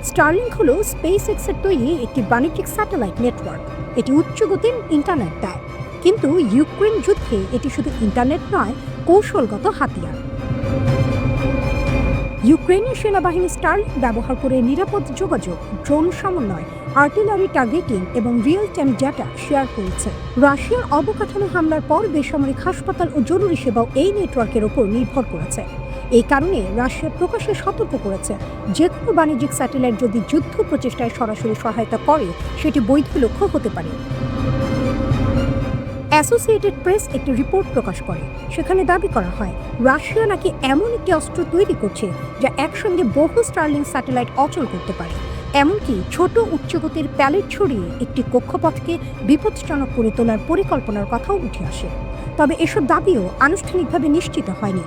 স্টারলিংক হল স্পেসএক্সের তৈরি একটি বাণিজ্যিক স্যাটেলাইট নেটওয়ার্ক। এটি উচ্চ গতির ইন্টারনেট দেয়, কিন্তু ইউক্রেন যুদ্ধে এটি শুধু ইন্টারনেট নয়, কৌশলগত হাতিয়ার। ইউক্রেনের সেনাবাহিনী স্টারলিংক ব্যবহার করে নিরাপদ যোগাযোগ, ড্রোন সমন্বয়, আর্টিলারি টার্গেটিং এবং রিয়েল টাইম ডেটা শেয়ার করেছে। রাশিয়ার অবকাঠামো হামলার পর বেসামরিক হাসপাতাল ও জরুরি সেবাও এই নেটওয়ার্কের ওপর নির্ভর করেছে। এই কারণে রাশিয়া প্রকাশ্যে সতর্ক করেছে, যে কোনো বাণিজ্যিক স্যাটেলাইট যদি যুদ্ধ প্রচেষ্টায় সরাসরি সহায়তা করে সেটি বৈধ লক্ষ্য হতে পারে। অ্যাসোসিয়েটেড প্রেস একটি রিপোর্ট প্রকাশ করে, সেখানে দাবি করা হয় রাশিয়া নাকি এমন একটি অস্ত্র তৈরি করছে যা একসঙ্গে বহু স্টারলিংক স্যাটেলাইট অচল করতে পারে, এমনকি ছোট উচ্চগতির প্যালেট ছড়িয়ে একটি কক্ষপথকে বিপজ্জনক করে তোলার পরিকল্পনার কথাও উঠে আসে। তবে এসব দাবিও আনুষ্ঠানিকভাবে নিশ্চিত হয়নি।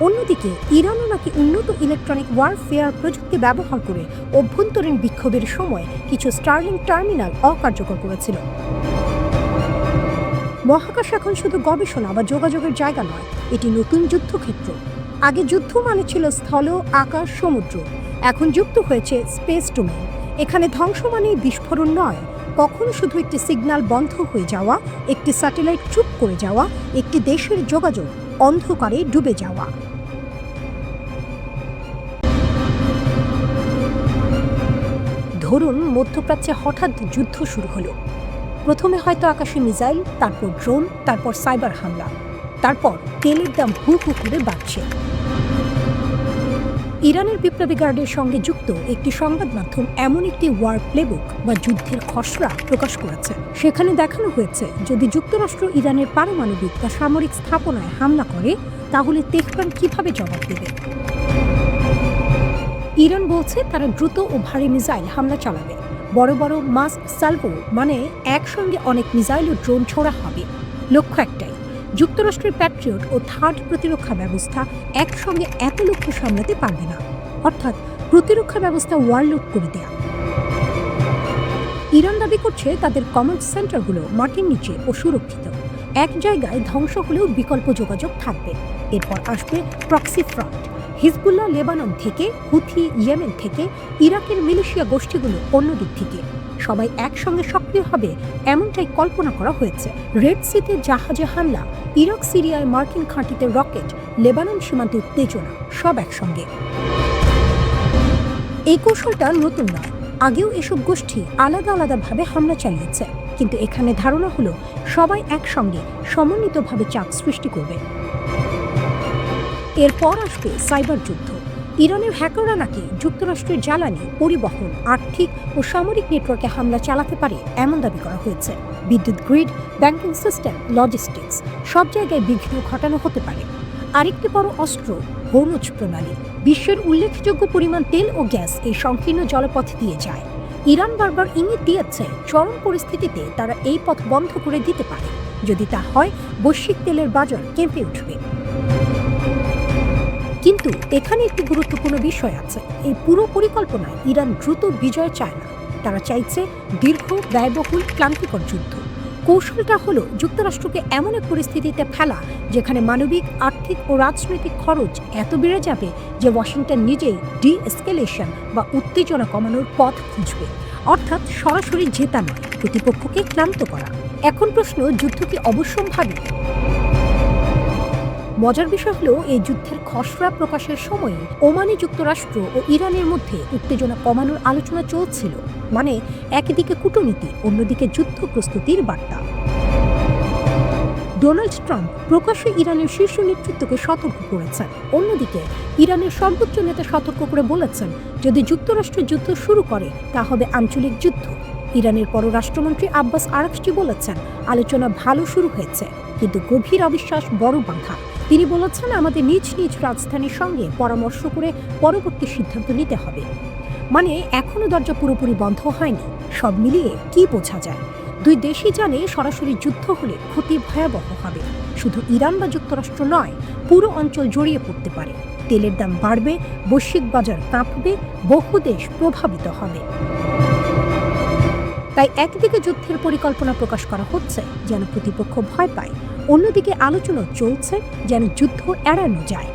অন্যদিকে ইরানও নাকি উন্নত ইলেকট্রনিক ওয়ারফেয়ার প্রযুক্তি ব্যবহার করে অভ্যন্তরীণ বিক্ষোভের সময় কিছু স্টারলিংক টার্মিনাল অকার্যকর করেছিল। মহাকাশ এখন শুধু গবেষণা বা যোগাযোগের জায়গা নয়, এটি নতুন যুদ্ধক্ষেত্র। আগে যুদ্ধ মানে ছিল স্থল, আকাশ, সমুদ্র। এখন যুক্ত হয়েছে স্পেস ডোমেইন। এখানে ধ্বংস মানে বিস্ফোরণ নয়, কখনো শুধু একটি সিগন্যাল বন্ধ হয়ে যাওয়া, একটি স্যাটেলাইট চুপ করে যাওয়া, একটি দেশের যোগাযোগ অন্ধকারে ডুবে যাওয়া। ধরুন মধ্যপ্রাচ্যে হঠাৎ যুদ্ধ শুরু হলো। প্রথমে হয়তো আকাশে মিসাইল, তারপর ড্রোন, তারপর সাইবার হামলা, তারপর তেলের দাম হু হু করে বাড়ছে। ইরানের বিপ্লবী গার্ডের সঙ্গে যুক্ত একটি সংবাদ মাধ্যম এমন একটি ওয়ার প্লেবুক বা যুদ্ধের খসড়া প্রকাশ করেছে। সেখানে দেখানো হয়েছে যদি যুক্তরাষ্ট্র ইরানের পারমাণবিক বা সামরিক স্থাপনায় হামলা করে তাহলে তেহরান কিভাবে জবাব দেবে। ইরান বলছে তারা দ্রুত ও ভারী মিসাইল হামলা চালাবে। বড় বড় মাস সালভো মানে একসঙ্গে অনেক মিসাইল ও ড্রোন ছোড়া হবে। লক্ষ্য একটাই, যুক্তরাষ্ট্রের প্যাট্রিয়ট ও থার্ড প্রতিরক্ষা ব্যবস্থা একসঙ্গে এত লক্ষ্য সামলাতে পারবে না, অর্থাৎ প্রতিরক্ষা ব্যবস্থা ওভারলোড করে দেয়া। ইরান দাবি করছে তাদের কমান্ড সেন্টারগুলো মাটির নিচে ও সুরক্ষিত। এক জায়গায় ধ্বংস হলেও বিকল্প যোগাযোগ থাকবে। এরপর আসবে প্রক্সি ফ্রন্ট, হিজবুল্লাহ লেবানন থেকে, হুথি ইয়েমেন থেকে, ইরাকের মিলিশিয়া গোষ্ঠীগুলো অন্য দিক থেকে। সবাই একসঙ্গে সক্রিয় হবে এমনটাই কল্পনা করা হয়েছে। রেড সিতে জাহাজে হামলা, ইরাক সিরিয়ায় মার্কিন ঘাঁটিতে রকেট, লেবানন সীমান্তে উত্তেজনা, সব একসঙ্গে। এই কৌশলটা নতুন নয়, আগেও এসব গোষ্ঠী আলাদা আলাদাভাবে হামলা চালিয়েছে, কিন্তু এখানে ধারণা হলো সবাই একসঙ্গে সমন্বিতভাবে চাপ সৃষ্টি করবে। এরপর আসবে সাইবার যুদ্ধ। ইরানের হ্যাকাররা নাকি যুক্তরাষ্ট্রের জ্বালানি, পরিবহন, আর্থিক ও সামরিক নেটওয়ার্কে হামলা চালাতে পারে এমন দাবি করা হয়েছে। বিদ্যুৎ গ্রিড, ব্যাংকিং সিস্টেম, লজিস্টিক্স সব জায়গায় বিঘ্ন ঘটানো হতে পারে। আরেকটি বড় অস্ত্র হরমুজ প্রণালী। বিশ্বের উল্লেখযোগ্য পরিমাণ তেল ও গ্যাস এই সংকীর্ণ জলপথ দিয়ে যায়। ইরান বারবার ইঙ্গিত দিয়েছে চরম পরিস্থিতিতে তারা এই পথ বন্ধ করে দিতে পারে। যদি তা হয়, বৈশ্বিক তেলের বাজার কেঁপে উঠবে। কিন্তু এখানে একটি গুরুত্বপূর্ণ বিষয় আছে। এই পুরো পরিকল্পনায় ইরান দ্রুত বিজয় চায় না, তারা চাইছে দীর্ঘ, ব্যয়বহুল, ক্লান্তিকর যুদ্ধ। কৌশলটা হলো যুক্তরাষ্ট্রকে এমন এক পরিস্থিতিতে ফেলা যেখানে মানবিক, আর্থিক ও রাজনৈতিক খরচ এত বেড়ে যাবে যে ওয়াশিংটন নিজেই ডি-এসকেলেশন বা উত্তেজনা কমানোর পথ খুঁজবে। অর্থাৎ সরাসরি জেতা নয়, প্রতিপক্ষকে ক্লান্ত করা। এখন প্রশ্ন, যুদ্ধ কি অবশ্যম্ভাবী? মজার বিষয় হলো, এই যুদ্ধের খসড়া প্রকাশের সময়ে ওমানে যুক্তরাষ্ট্র ও ইরানের মধ্যে উত্তেজনা কমানোর আলোচনা চলছিল। মানে একদিকে কূটনীতি, অন্যদিকে যুদ্ধ প্রস্তুতির বার্তা। ডোনাল্ড ট্রাম্প প্রকাশ্যে ইরানের শীর্ষ নেতৃত্বকে সতর্ক করেছেন। অন্যদিকে ইরানের সর্বোচ্চ নেতা সতর্ক করে বলেছেন, যদি যুক্তরাষ্ট্র যুদ্ধ শুরু করে তা হবে আঞ্চলিক যুদ্ধ। ইরানের পররাষ্ট্রমন্ত্রী আব্বাস আরাকচি বলেছেন, আলোচনা ভালো শুরু হয়েছে, কিন্তু গভীর অবিশ্বাস বড় বাধা। তিনি বলেছেন, আমাদের নিজ নিজ রাজধানীর সঙ্গে পরামর্শ করে পরবর্তী সিদ্ধান্ত নিতে হবে। মানে এখনো দরজা পুরোপুরি বন্ধ হয়নি। সব মিলিয়ে কি বোঝা যায়, দুই দেশই জানে সরাসরি যুদ্ধ হলে ক্ষতি ভয়াবহ হবে। শুধু ইরান বা যুক্তরাষ্ট্র নয়, পুরো অঞ্চল জড়িয়ে পড়তে পারে। তেলের দাম বাড়বে, বৈশ্বিক বাজার কাঁপবে, বহু দেশ প্রভাবিত হবে। তাই একদিকে যুদ্ধের পরিকল্পনা প্রকাশ করা হচ্ছে যেন প্রতিপক্ষ ভয় পায়, অন্যদিকে আলোচনা চলছে যেন যুদ্ধ এড়ানো যায়।